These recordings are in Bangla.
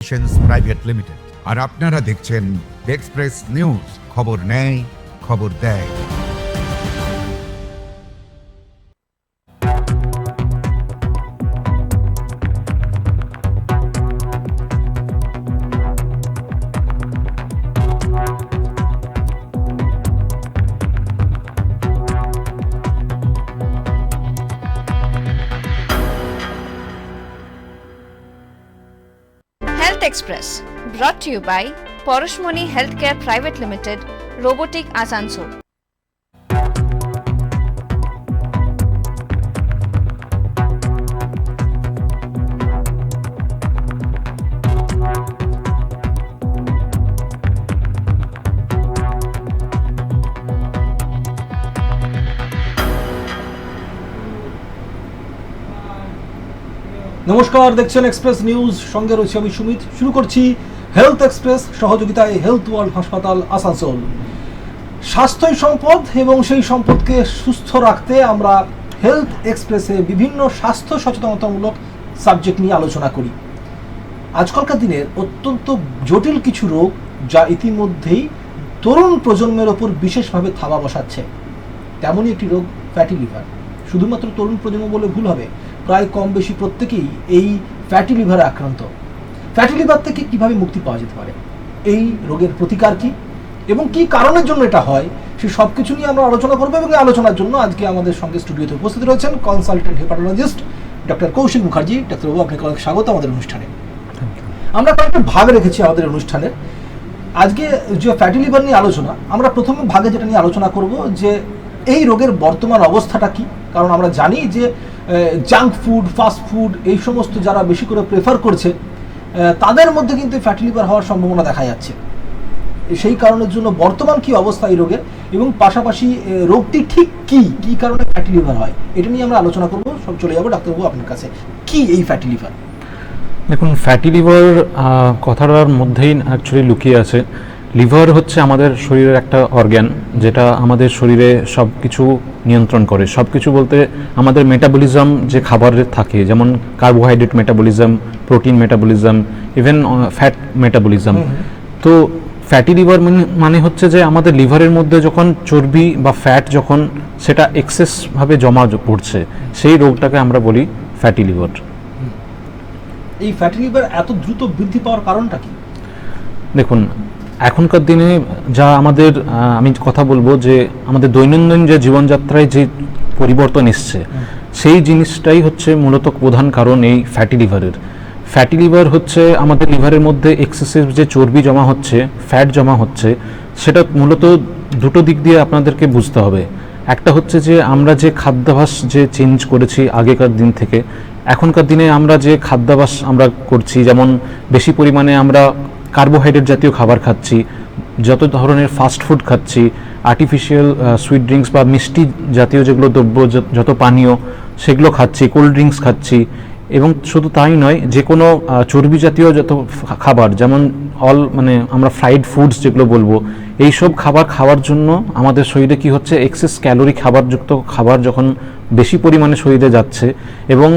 Private limited. আর আপনারা দেখছেন এক্সপ্রেস নিউজ, খবর নেয় খবর দেয়। Health Express brought to you by Porosmoni Healthcare Private Limited, Robotic Asansol. নমস্কার, দেখছেন এক্সপ্রেস নিউজ, সঙ্গে রয়েছে আমি সুমিত। শুরু করছি হেলথ এক্সপ্রেস সহযোগিতায় হেলথ ওয়ার্ল্ড হাসপাতাল আসানসোল। স্বাস্থ্যই সম্পদ এবং সেই সম্পদকে সুস্থ রাখতে আমরা হেলথ এক্সপ্রেসে বিভিন্ন স্বাস্থ্য সচেতনতামূলক সাবজেক্ট নিয়ে আলোচনা করি। আজকালকার দিনের অত্যন্ত জটিল কিছু রোগ যা ইতিমধ্যেই তরুণ প্রজন্মের ওপর বিশেষভাবে থাবা বসাচ্ছে, তেমনই একটি রোগ ফ্যাটি লিভার। শুধুমাত্র তরুণ প্রজন্ম বলে ভুল হবে, প্রায় কম বেশি প্রত্যেকেই এই ফ্যাটি লিভারে আক্রান্ত। ফ্যাটি লিভার থেকে কিভাবে মুক্তি পাওয়া যেতে পারে, এই রোগের প্রতিকার কি এবং কি কারণের জন্য এটা হয়, সেই সব কিছু নিয়ে আমরা আলোচনা করবো। এবং এই আলোচনার জন্য আজকে আমাদের সঙ্গে স্টুডিওতে উপস্থিত রয়েছেন consultant hepatologist doctor Kaushik Mukherjee. ডাক্তারবাবু, আপনাকে অনেক স্বাগত আমাদের অনুষ্ঠানে। আমরা কয়েকটা ভাগ রেখেছি আমাদের অনুষ্ঠানে। আজকে যে ফ্যাটি লিভার নিয়ে আলোচনা, আমরা প্রথমে ভাগে যেটা নিয়ে আলোচনা করব যে এই রোগের বর্তমান অবস্থাটা কি। কারণ আমরা জানি যে জাঙ্ক ফুড, ফাস্ট ফুড এই সমস্ত যারা বেশি করে প্রেফার করছে তাদের মধ্যে কিন্তু ফ্যাটি লিভার হওয়ার সম্ভাবনা দেখা যাচ্ছে। সেই কারণের জন্য বর্তমান কি অবস্থা এই রোগের, এবং পাশাপাশি রোগটি ঠিক কি কারণে ফ্যাটি লিভার হয়, এটা নিয়ে আমরা আলোচনা করব। সব চলে যাবো ডাক্তারবাবু আপনার কাছে। কি এই ফ্যাটি লিভার? দেখুন, ফ্যাটি লিভার কথাটার মধ্যেই অ্যাকচুয়ালি লুকিয়ে আছে। লিভার হচ্ছে আমাদের শরীরের একটা অর্গ্যান, যেটা আমাদের শরীরে সব কিছু নিয়ন্ত্রণ করে। সব কিছু বলতে আমাদের মেটাবলিজম যে খাবারের থাকে, যেমন carbohydrate metabolism, protein metabolism, even fat metabolism. তো ফ্যাটি লিভার মানে হচ্ছে যে আমাদের লিভারের মধ্যে যখন চর্বি বা ফ্যাট যখন সেটা এক্সেসভাবে জমা পড়ছে, সেই রোগটাকে আমরা বলি ফ্যাটি লিভার। এই ফ্যাটি লিভার এত দ্রুত বৃদ্ধি পাওয়ার কারণটা কি? দেখুন, এখনকার দিনে যা আমাদের আমি কথা বলবো যে আমাদের দৈনন্দিন যে জীবনযাত্রায় যে পরিবর্তন এসছে, সেই জিনিসটাই হচ্ছে মূলত প্রধান কারণ এই ফ্যাটি লিভারের। ফ্যাটি লিভার হচ্ছে আমাদের লিভারের মধ্যে এক্সেসিভ যে চর্বি জমা হচ্ছে, ফ্যাট জমা হচ্ছে, সেটা মূলত দুটো দিক দিয়ে আপনাদেরকে বুঝতে হবে। একটা হচ্ছে যে আমরা যে খাদ্যাভ্যাস যে চেঞ্জ করেছি আগেকার দিন থেকে, এখনকার দিনে আমরা যে খাদ্যাভ্যাস আমরা করছি, যেমন বেশি পরিমাণে আমরা কার্বোহাইড্রেট জাতীয় খাবার খাচ্ছি, যত ধরনের ফাস্ট ফুড খাচ্ছি, আর্টিফিশিয়াল সুইট ড্রিঙ্কস বা মিষ্টি জাতীয় যেগুলো দ্রব্য, যত পানীয় সেগুলো খাচ্ছি, কোল্ড ড্রিঙ্কস খাচ্ছি। এবং শুধু তাই নয়, যে কোনো চর্বি জাতীয় যত খাবার, যেমন আমরা ফ্রাইড ফুডস যেগুলো বলবো, এই সব খাবার খাওয়ার জন্য আমাদের শরীরে কি হচ্ছে, এক্সেস ক্যালোরি খাবারযুক্ত খাবার যখন বেশি পরিমাণে শরীরে যাচ্ছে। এবং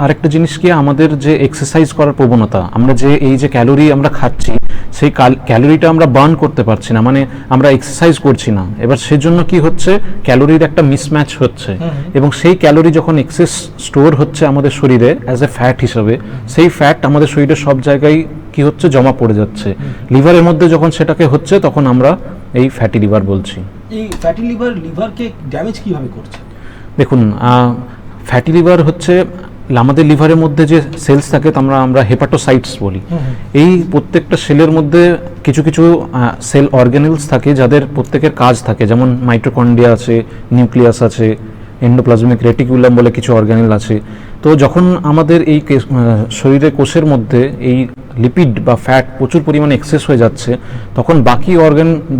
আরেকটা জিনিস কি, আমাদের যে এক্সারসাইজ করার প্রবণতা, আমরা যে এই যে ক্যালোরি আমরা খাচ্ছি, সেই ক্যালোরিটা আমরা বার্ন করতে পারছি না, মানে আমরা এক্সারসাইজ করছি না। এবার সেজন্য কি হচ্ছে, ক্যালোরির একটা মিসম্যাচ হচ্ছে, এবং সেই ক্যালোরি যখন এক্সেস স্টোর হচ্ছে আমাদের শরীরে অ্যাজ এ ফ্যাট হিসাবে, সেই ফ্যাট আমাদের শরীরে সব জায়গায় কি হচ্ছে, জমা পড়ে যাচ্ছে। লিভারের মধ্যে যখন সেটাকে হচ্ছে, তখন আমরা এই ফ্যাটি লিভার বলছি। এই ফ্যাটি লিভার লিভারকে ড্যামেজ কিভাবে করছে? দেখুন, ফ্যাটি লিভার হচ্ছে আমাদের লিভারের মধ্যে যে সেলস থাকে, আমরা হেপাটোসাইটস বলি। এই প্রত্যেকটা সেলের মধ্যে কিছু কিছু সেল অর্গানেলস থাকে, যাদের প্রত্যেকের কাজ থাকে। যেমন মাইটোকন্ড্রিয়া আছে, নিউক্লিয়াস আছে, এন্ডোপ্লাজমিক রেটিকুলাম বলে কিছু অর্গানেল আছে। তো যখন আমাদের এই শরীরের কোষের মধ্যে এই লিপিড বা ফ্যাট প্রচুর পরিমাণে এক্সেস হয়ে যাচ্ছে, তখন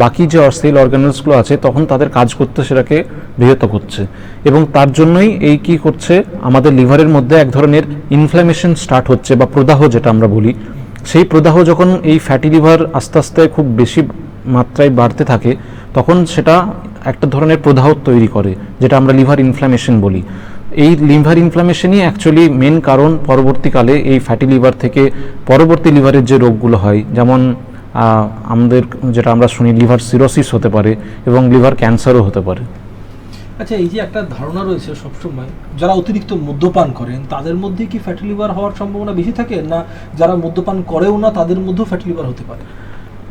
বাকি যে সেল অর্গানেলসগুলো আছে, তখন তাদের কাজ করতে সেটাকে ব্যাহত করছে। এবং তার জন্যই এই কি করছে, আমাদের লিভারের মধ্যে এক ধরনের ইনফ্ল্যামেশন স্টার্ট হচ্ছে, বা প্রদাহ যেটা আমরা বলি। সেই প্রদাহ যখন এই ফ্যাটি লিভার আস্তে আস্তে খুব বেশি মাত্রায় বাড়তে থাকে, তখন সেটা একটা ধরনের প্রদাহ তৈরি করে, যেটা আমরা লিভার ইনফ্ল্যামেশন বলি। এই লিভার ইনফ্লামেশনই অ্যাকচুয়ালি মেন কারণ পরবর্তীকালে এই ফ্যাটি লিভার থেকে পরবর্তী লিভারের যে রোগগুলো হয়, যেমন আমাদের যেটা আমরা শুনি লিভার সিরোসিস হতে পারে এবং লিভার ক্যান্সারও হতে পারে। আচ্ছা, এই যে একটা ধারণা রয়েছে সবসময় যারা অতিরিক্ত মদ্যপান করেন তাদের মধ্যে কি ফ্যাটি লিভার হওয়ার সম্ভাবনা বেশি থাকে, না যারা মদ্যপান করেও না তাদের মধ্যেও ফ্যাটি লিভার হতে পারে?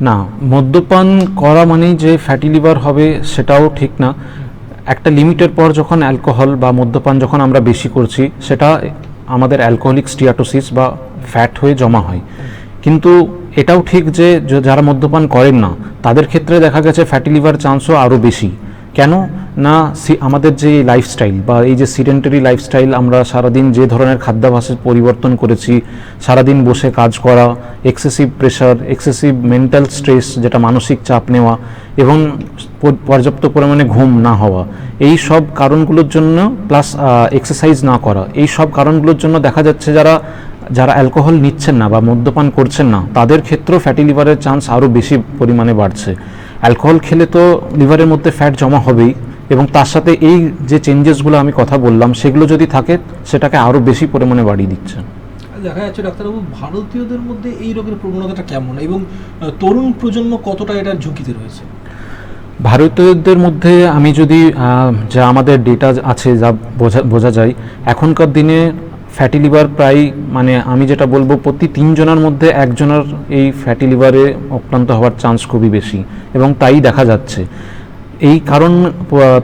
না, মদ্যপান করা মানেই যে ফ্যাটি লিভার হবে সেটাও ঠিক না। একটা লিমিটের পর যখন অ্যালকোহল বা মদ্যপান যখন আমরা বেশি করছি, সেটা আমাদের অ্যালকোহলিক স্টিয়াটোসিস বা ফ্যাট হয়ে জমা হয়। কিন্তু এটাও ঠিক যে যারা মদ্যপান করেন না তাদের ক্ষেত্রে দেখা গেছে ফ্যাটি লিভার চান্সও আরও বেশি। কেন না, আমাদের যে লাইফস্টাইল বা এই যে সিডেন্টারি লাইফস্টাইল, আমরা সারাদিন যে ধরনের খাদ্যাভ্যাসের পরিবর্তন করেছি, সারাদিন বসে কাজ করা, excessive pressure, excessive mental stress যেটা মানসিক চাপ নেওয়া, এবং পর্যাপ্ত পরিমাণে ঘুম না হওয়া, এই সব কারণগুলোর জন্য, প্লাস এক্সারসাইজ না করা, এই সব কারণগুলোর জন্য দেখা যাচ্ছে যারা অ্যালকোহল নিচ্ছেন না বা মদ্যপান করছেন না তাদের ক্ষেত্রেও ফ্যাটি লিভারের চান্স আরও বেশি পরিমাণে বাড়ছে। অ্যালকোহল খেলে তো লিভারের মধ্যে ফ্যাট জমা হবেই, এবং তার সাথে এই যে চেঞ্জেসগুলো আমি কথা বললাম সেগুলো যদি থাকে সেটাকে আরও বেশি পরিমাণে বাড়িয়ে দিচ্ছে। দেখা যাচ্ছে ডাক্তারবাবু, ভারতীয়দের মধ্যে এই রোগের প্রবণতাটা কেমন এবং তরুণ প্রজন্ম কতটা এটার ঝুঁকিতে রয়েছে? ভারতীয়দের মধ্যে আমি যদি যা আমাদের ডেটা আছে যা বোঝা যায়, এখনকার দিনে ফ্যাটি লিভার প্রায়, মানে আমি যেটা বলবো, প্রতি 3 জনের মধ্যে 1 জনের এই ফ্যাটি লিভারে আক্রান্ত হওয়ার চান্স খুবই বেশি, এবং তাই দেখা যাচ্ছে। এই কারণ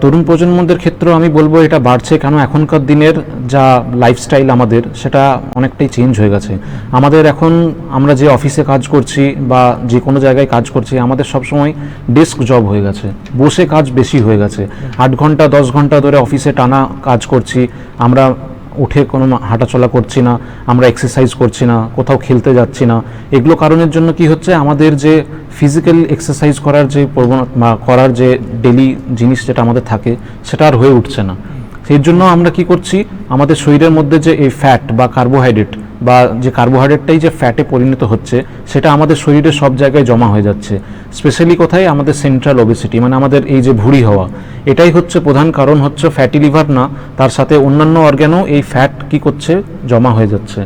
তরুণ প্রজন্মদের ক্ষেত্রেও আমি বলবো এটা বাড়ছে, কেন এখনকার দিনের যা লাইফস্টাইল আমাদের সেটা অনেকটাই চেঞ্জ হয়ে গেছে। আমাদের এখন আমরা যে অফিসে কাজ করছি বা যে কোনো জায়গায় কাজ করছি, আমাদের সবসময় ডেস্ক জব হয়ে গেছে, বসে কাজ বেশি হয়ে গেছে। 8 ঘন্টা 10 ঘন্টা ধরে অফিসে টানা কাজ করছি, আমরা উঠে কোনো হাঁটাচলা করছি না, আমরা এক্সারসাইজ করছি না, কোথাও খেলতে যাচ্ছি না। এগুলো কারণের জন্য কি হচ্ছে, আমাদের যে ফিজিক্যাল এক্সারসাইজ করার যে প্রবণতা, করার যে ডেলি জিনিস যেটা আমাদের থাকে সেটা আর হয়ে উঠছে না। সেই জন্য আমরা কি করছি, আমাদের শরীরের মধ্যে যে এই ফ্যাট বা কার্বোহাইড্রেট, বা যে কার্বোহাইড্রেটটাই যে ফ্যাটে পরিণত হচ্ছে, সেটা আমাদের শরীরে সব জায়গায় জমা হয়ে যাচ্ছে। স্পেশালি কোথায়, আমাদের সেন্ট্রাল ওবেসিটি, মানে আমাদের এই যে ভুঁড়ি হওয়া, এটাই হচ্ছে প্রধান কারণ, হচ্ছে ফ্যাটি লিভার না, তার সাথে অন্যান্য অর্গ্যানও এই ফ্যাট কি করছে, জমা হয়ে যাচ্ছে।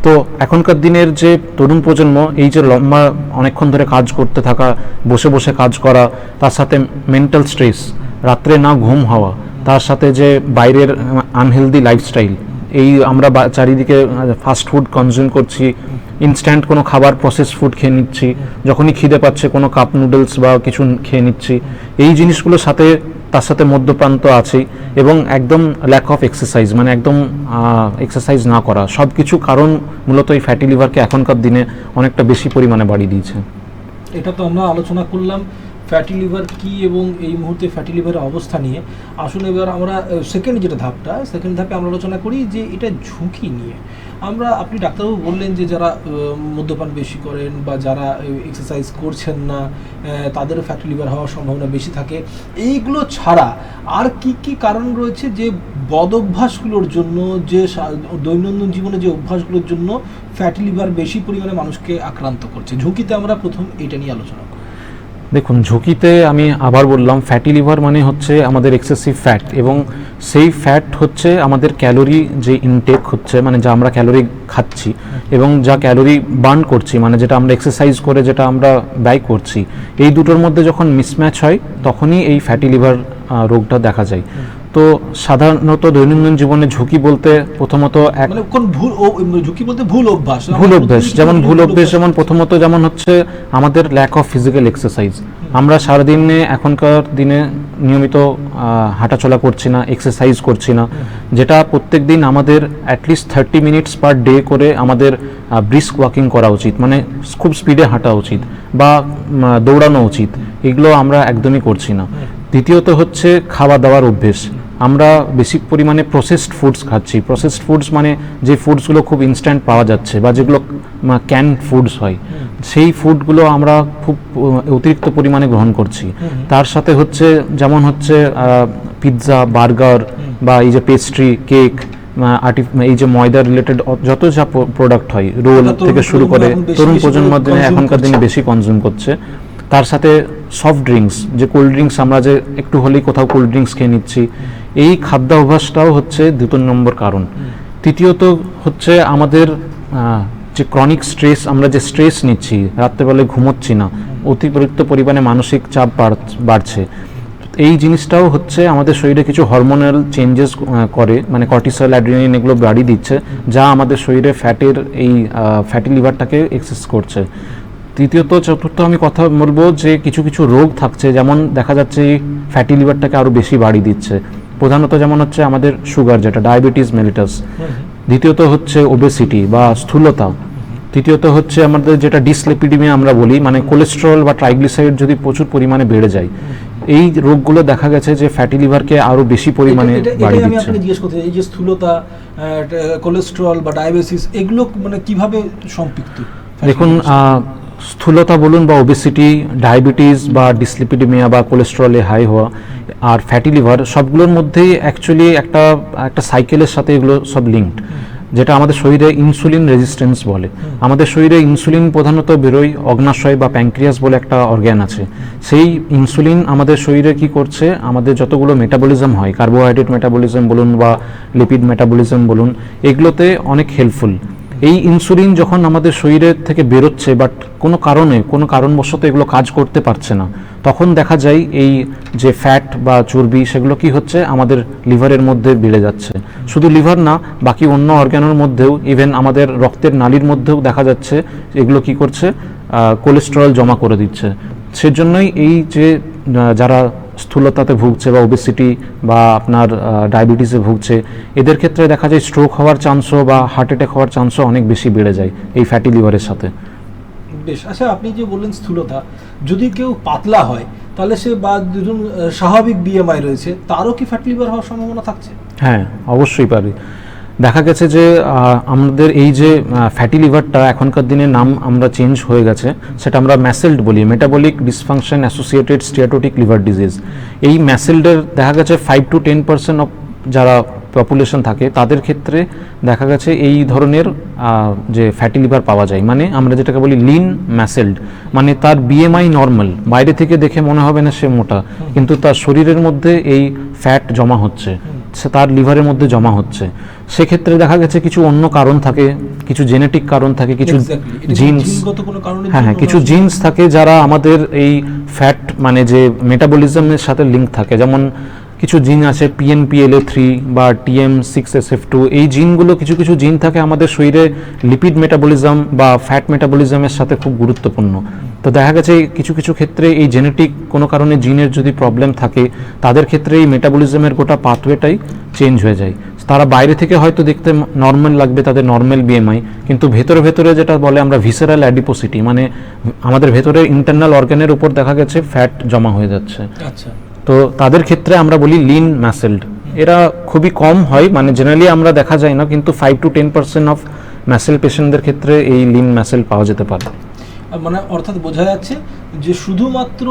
তো এখনকার দিনের যে তরুণ প্রজন্ম, এই যে লম্বা অনেকক্ষণ ধরে কাজ করতে থাকা, বসে বসে কাজ করা, তার সাথে মেন্টাল স্ট্রেস, রাত্রে না ঘুম হওয়া, তার সাথে যে বাইরের আনহেলদি লাইফস্টাইল, এই আমরা চারিদিকে ফাস্ট ফুড কনজিউম করছি, ইনস্ট্যান্ট কোনো খাবার, প্রসেস ফুড খেয়ে নিচ্ছি, যখনই খিদে পাচ্ছে কোনো কাপ নুডলস বা কিছু খেয়ে নিচ্ছি, এই জিনিসগুলোর সাথে তার সাথে মদ্যপান তো আছেই, এবং একদম ল্যাক অফ এক্সারসাইজ, মানে একদম এক্সারসাইজ না করা, সব কিছু কারণ মূলত এই ফ্যাটি লিভারকে এখনকার দিনে অনেকটা বেশি পরিমাণে বাড়িয়ে দিয়েছে। এটা তো আমরা আলোচনা করলাম ফ্যাটি লিভার কি এবং এই মুহূর্তে ফ্যাটি লিভারের অবস্থা নিয়ে। আসুন এবার আমরা সেকেন্ড ধাপে আমরা আলোচনা করি যে এটা ঝুঁকি নিয়ে। আপনি ডাক্তারবাবু বললেন যে যারা মদ্যপান বেশি করেন বা যারা এক্সারসাইজ করছেন না তাদেরও ফ্যাটি লিভার হওয়ার সম্ভাবনা বেশি থাকে। এইগুলো ছাড়া আর কি কি কারণ রয়েছে যে বদ অভ্যাসগুলোর জন্য, যে দৈনন্দিন জীবনে যে অভ্যাসগুলোর জন্য ফ্যাটি লিভার বেশি পরিমাণে মানুষকে আক্রান্ত করছে? ঝুঁকিতে আমরা প্রথম এটা নিয়ে আলোচনা করি। দেখুন, ঝুঁকিতে আমি আবার বললাম, ফ্যাটি লিভার মানে হচ্ছে আমাদের এক্সেসিভ ফ্যাট, এবং সেই ফ্যাট হচ্ছে আমাদের ক্যালোরি যে ইনটেক হচ্ছে, মানে যা আমরা ক্যালোরি খাচ্ছি এবং যা ক্যালোরি বার্ন করছি, মানে যেটা আমরা এক্সারসাইজ করে যেটা আমরা ব্যয় করছি, এই দুটোর মধ্যে যখন মিসম্যাচ হয় তখনই এই ফ্যাটি লিভার রোগটা দেখা যায়। তো সাধারণত দৈনন্দিন জীবনে ঝুঁকি বলতে প্রথমত ভুল অভ্যাস, যেমন প্রথমত যেমন হচ্ছে আমাদের ল্যাক অফ ফিজিক্যাল এক্সারসাইজ। আমরা সারাদিনে এখনকার দিনে নিয়মিত হাঁটাচলা করছি না, এক্সারসাইজ করছি না, যেটা প্রত্যেক দিন আমাদের অ্যাটলিস্ট 30 মিনিটস পার ডে করে আমাদের ব্রিস্ক ওয়াকিং করা উচিত, মানে খুব স্পিডে হাঁটা উচিত বা দৌড়ানো উচিত। এগুলো আমরা একদমই করছি না। দ্বিতীয়ত হচ্ছে খাওয়া দাওয়ার অভ্যেস। আমরা বেশি পরিমাণে প্রসেসড ফুডস খাচ্ছি। প্রসেসড ফুডস মানে যে ফুডসগুলো খুব ইনস্ট্যান্ট পাওয়া যাচ্ছে বা যেগুলো ক্যান ফুডস হয়, সেই ফুডগুলো আমরা খুব অতিরিক্ত পরিমাণে গ্রহণ করছি। তার সাথে হচ্ছে যেমন হচ্ছে পিৎজা, বার্গার বা এই যে পেস্ট্রি, কেক, এই যে ময়দা রিলেটেড যত যা প্রোডাক্ট হয়, রোল থেকে শুরু করে, তরুণ প্রজন্মের দিনে এখনকার দিনে বেশি কনজিউম করছে। তার সাথে সফট ড্রিঙ্কস, যে কোল্ড ড্রিঙ্কস, আমরা যে একটু হলেই কোথাও কোল্ড ড্রিঙ্কস খেয়ে নিচ্ছি, এই খাদ্যাভ্যাসটাও হচ্ছে 2 নম্বর কারণ। তৃতীয়ত হচ্ছে আমাদের যে ক্রনিক স্ট্রেস, আমরা যে স্ট্রেস নিচ্ছি, রাত্রেবেলায় ঘুমোচ্ছি না, অতিরিক্ত পরিমাণে মানসিক চাপ বাড়ছে, এই জিনিসটাও হচ্ছে আমাদের শরীরে কিছু হরমোনাল চেঞ্জেস করে, মানে কর্টিসল, অ্যাড্রিনালিন এগুলো বাড়িয়ে দিচ্ছে, যা আমাদের শরীরে ফ্যাটের এই ফ্যাটি লিভারটাকে এক্সেস করছে। তৃতীয়ত চতুর্থ আমি কথা বলবো যে কিছু কিছু রোগ থাকছে, যেমন দেখা যাচ্ছে এই ফ্যাটি লিভারটাকে আরও বেশি বাড়িয়ে দিচ্ছে। প্রধানত যেমন হচ্ছে আমাদের সুগার, যেটা ডায়াবেটিস মেলিটাস। দ্বিতীয়ত হচ্ছে ওবেসিটি বা স্থূলতা। তৃতীয়ত হচ্ছে আমাদের যেটা ডিসলিপিডিমিয়া আমরা বলি, মানে কোলেস্টেরল বা ট্রাইগ্লিসারাইড যদি প্রচুর পরিমাণে বেড়ে যায়, এই রোগগুলো দেখা গেছে যে ফ্যাটি লিভারকে আরো বেশি পরিমাণে বাড়িয়ে আমি দিচ্ছে। আপনাকে জিজ্ঞেস করতে চাই, এই যে স্থূলতা, কোলেস্টেরল বা ডায়াবেটিস, এগুলো মানে কিভাবে সম্পৃক্ত? দেখুন, স্থূলতা বলুন বা ওবেসিটি, ডায়াবেটিস বা ডিসলিপিডিমিয়া বা কোলেস্টেরলে হাই হওয়া আর ফ্যাটি লিভার, সবগুলোর মধ্যেই অ্যাকচুয়ালি একটা সাইকেলের সাথে এগুলো সব লিঙ্কড, যেটা আমাদের শরীরে ইনসুলিন রেজিস্ট্যান্স বলে। আমাদের শরীরে ইনসুলিন প্রধানত বেরোয় অগ্নাশয় বা প্যানক্রিয়াস বলে একটা অর্গ্যান আছে। সেই ইনসুলিন আমাদের শরীরে কি করছে, আমাদের যতগুলো মেটাবলিজম হয়, কার্বোহাইড্রেট মেটাবলিজম বলুন বা লিপিড মেটাবলিজম বলুন, এগুলোতে অনেক হেল্পফুল। এই ইনসুলিন যখন আমাদের শরীরের থেকে বেরোচ্ছে, বাট কোনো কারণবশত এগুলো কাজ করতে পারছে না, তখন দেখা যায় এই যে ফ্যাট বা চর্বি, সেগুলো কি হচ্ছে, আমাদের লিভারের মধ্যে বেড়ে যাচ্ছে। শুধু লিভার না, বাকি অন্য অর্গানের মধ্যেও, ইভেন আমাদের রক্তের নালীর মধ্যেও দেখা যাচ্ছে এগুলো কি করছে, কোলেস্টেরল জমা করে দিচ্ছে। সেজন্যই এই যে যারা স্থূলতাতে ভুগছে বা ওবেসিটি বা আপনার ডায়াবেটিসে ভুগছে, এদের ক্ষেত্রে দেখা যায় স্ট্রোক হওয়ার চান্সও বা হার্ট অ্যাটাক হওয়ার চান্সও অনেক বেশি বেড়ে যায় এই ফ্যাটি লিভারের সাথে। বেশ, আচ্ছা, আপনি যে বললেন স্থূলতা, যদি কেউ পাতলা হয় তাহলে সে বা দুজন স্বাভাবিক বিএমআই রয়েছে, তারও কি ফ্যাটি লিভার হওয়ার সম্ভাবনা থাকছে? হ্যাঁ, অবশ্যই পারে। দেখা গেছে যে আমাদের এই যে ফ্যাটি লিভারটা এখনকার দিনে নাম আমরা চেঞ্জ হয়ে গেছে, সেটা আমরা ম্যাসেল্ড বলি, metabolic dysfunction associated steatotic liver disease. এই ম্যাসেল্ডের দেখা গেছে 5 to 10% অফ যারা পপুলেশন থাকে, তাদের ক্ষেত্রে দেখা গেছে এই ধরনের যে ফ্যাটি লিভার পাওয়া যায়, মানে আমরা যেটাকে বলি লিন ম্যাসেল্ড, মানে তার বিএমআই নর্মাল, বাইরে থেকে দেখে মনে হবে না সে মোটা, কিন্তু তার শরীরের মধ্যে এই ফ্যাট জমা হচ্ছে, সে তার লিভারের মধ্যে জমা হচ্ছে। সেক্ষেত্রে দেখা গেছে কিছু অন্য কারণ থাকে, কিছু জেনেটিক কারণ থাকে, কিছু জিনস, হ্যাঁ, কিছু জিনস থাকে যারা আমাদের এই ফ্যাট মানে যে মেটাবলিজমের সাথে লিঙ্ক থাকে। যেমন কিছু জিন আছে PNPLA3 বা TM6SF2, এই জিনগুলো, কিছু জিন থাকে আমাদের শরীরে লিপিড মেটাবলিজম বা ফ্যাট মেটাবলিজমের সাথে খুব গুরুত্বপূর্ণ। তো দেখা গেছে কিছু ক্ষেত্রে এই জেনেটিক কোনো কারণে জিনের যদি প্রবলেম থাকে, তাদের ক্ষেত্রে এই মেটাবলিজমের গোটা পাথওয়েটাই চেঞ্জ হয়ে যায়। তারা বাইরে থেকে হয়তো দেখতে নর্মাল লাগবে, তাদের নর্মাল বিএমআই, কিন্তু ভেতরে যেটা বলে আমরা ভিসেরাল অ্যাডিপোসিটি, মানে আমাদের ভেতরে ইন্টারনাল অর্গানের উপর দেখা গেছে ফ্যাট জমা হয়ে যাচ্ছে। আচ্ছা, তো তাদের ক্ষেত্রে আমরা বলি লিন ম্যাসেলড। এরা খুবই কম হয়, মানে জেনারেলি আমরা দেখা যায় না, কিন্তু 5 to 10% অফ ম্যাসেল পেশেন্টদের ক্ষেত্রে এই লিন ম্যাসেল পাওয়া যেতে পারে। মানে অর্থাৎ বোঝা যাচ্ছে যে শুধুমাত্র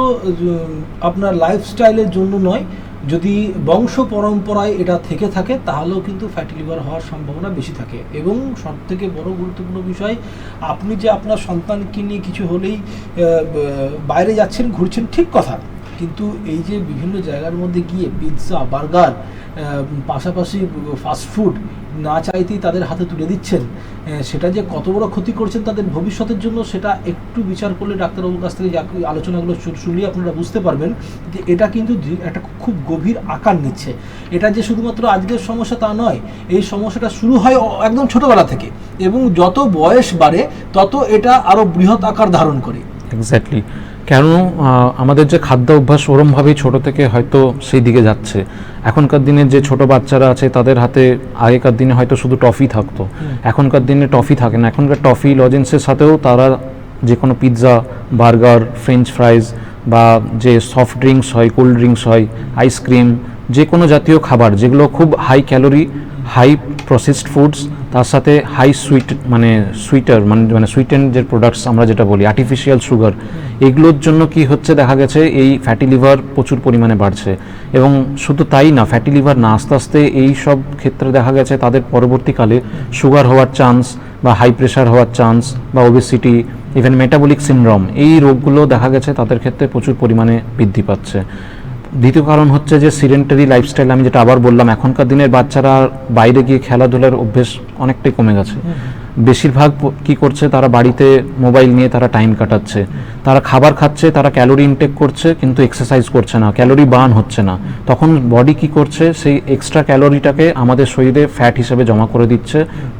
আপনার লাইফস্টাইলের জন্য নয়, যদি বংশ পরম্পরায় এটা থেকে থাকে তাহলেও কিন্তু ফ্যাটি লিভার হওয়ার সম্ভাবনা বেশি থাকে। এবং সব থেকে বড় গুরুত্বপূর্ণ বিষয়, আপনি যে আপনার সন্তানকে নিয়ে কিছু হলেই বাইরে যাচ্ছেন, ঘুরছেন, ঠিক কথা, কিন্তু এই যে বিভিন্ন জায়গার মধ্যে গিয়ে পিৎজা, বার্গার, পাশাপাশি ফাস্টফুড না চাইতেই তাদের হাতে তুলে দিচ্ছেন, সেটা যে কত বড় ক্ষতি করছেন তাদের ভবিষ্যতের জন্য, সেটা একটু বিচার করলে ডাক্তারবাবুর কাছ থেকে আলোচনাগুলো শুনলে আপনারা বুঝতে পারবেন যে এটা কিন্তু একটা খুব গভীর আকার নিচ্ছে। এটা যে শুধুমাত্র আজকের সমস্যা তা নয়, এই সমস্যাটা শুরু হয় একদম ছোটোবেলা থেকে, এবং যত বয়স বাড়ে তত এটা আরও বৃহৎ আকার ধারণ করে। এক্স্যাক্টলি, কেন আমাদের যে খাদ্য অভ্যাস ওরমভাবেই ছোট থেকে হয়তো সেই দিকে যাচ্ছে। এখনকার দিনে যে ছোট বাচ্চারা আছে, তাদের হাতে আগেকার দিনে হয়তো শুধু টফি থাকতো, এখনকার দিনে টফি থাকে না। এখনকার টফি লজেন্সের সাথেও তারা যে কোনো পিৎজা, বার্গার, ফ্রেঞ্চ ফ্রাইজ বা যে সফট ড্রিঙ্কস হয়, কোল্ড ড্রিঙ্কস হয়, আইসক্রিম, যে কোনো জাতীয় খাবার যেগুলো খুব high calorie, high processed foods, তার সাথে হাই সুইটার মানে সুইটেন্ড যে প্রোডাক্টস আমরা যেটা বলি, আর্টিফিশিয়াল সুগার, এগুলোর জন্য কি হচ্ছে, দেখা গেছে এই ফ্যাটি লিভার প্রচুর পরিমাণে বাড়ছে। এবং শুধু তাই না, ফ্যাটি লিভার না, আস্তে আস্তে এই সব ক্ষেত্রে দেখা গেছে তাদের পরবর্তীকালে সুগার হওয়ার চান্স বা হাই প্রেশার হওয়ার চান্স বা ওবেসিটি, ইভেন মেটাবলিক সিনড্রোম, এই রোগগুলো দেখা গেছে তাদের ক্ষেত্রে প্রচুর পরিমাণে বৃদ্ধি পাচ্ছে। দ্বিতীয় কারণ হচ্ছে যে সিডেন্টারি লাইফস্টাইল, আমি যেটা আবার বললাম, এখনকার দিনের বাচ্চারা বাইরে গিয়ে খেলাধুলার অভ্যেস অনেকটাই কমে গেছে। বেশিরভাগ কি করছে, তারা বাড়িতে মোবাইল নিয়ে তারা টাইম কাটাচ্ছে, তারা খাবার খাচ্ছে, তারা ক্যালোরি ইনটেক করছে কিন্তু এক্সারসাইজ করছে না, ক্যালোরি বার্ন হচ্ছে না। তখন বডি কি করছে, সেই এক্সট্রা ক্যালোরিটাকে আমাদের শরীরে ফ্যাট হিসেবে জমা করে দিচ্ছে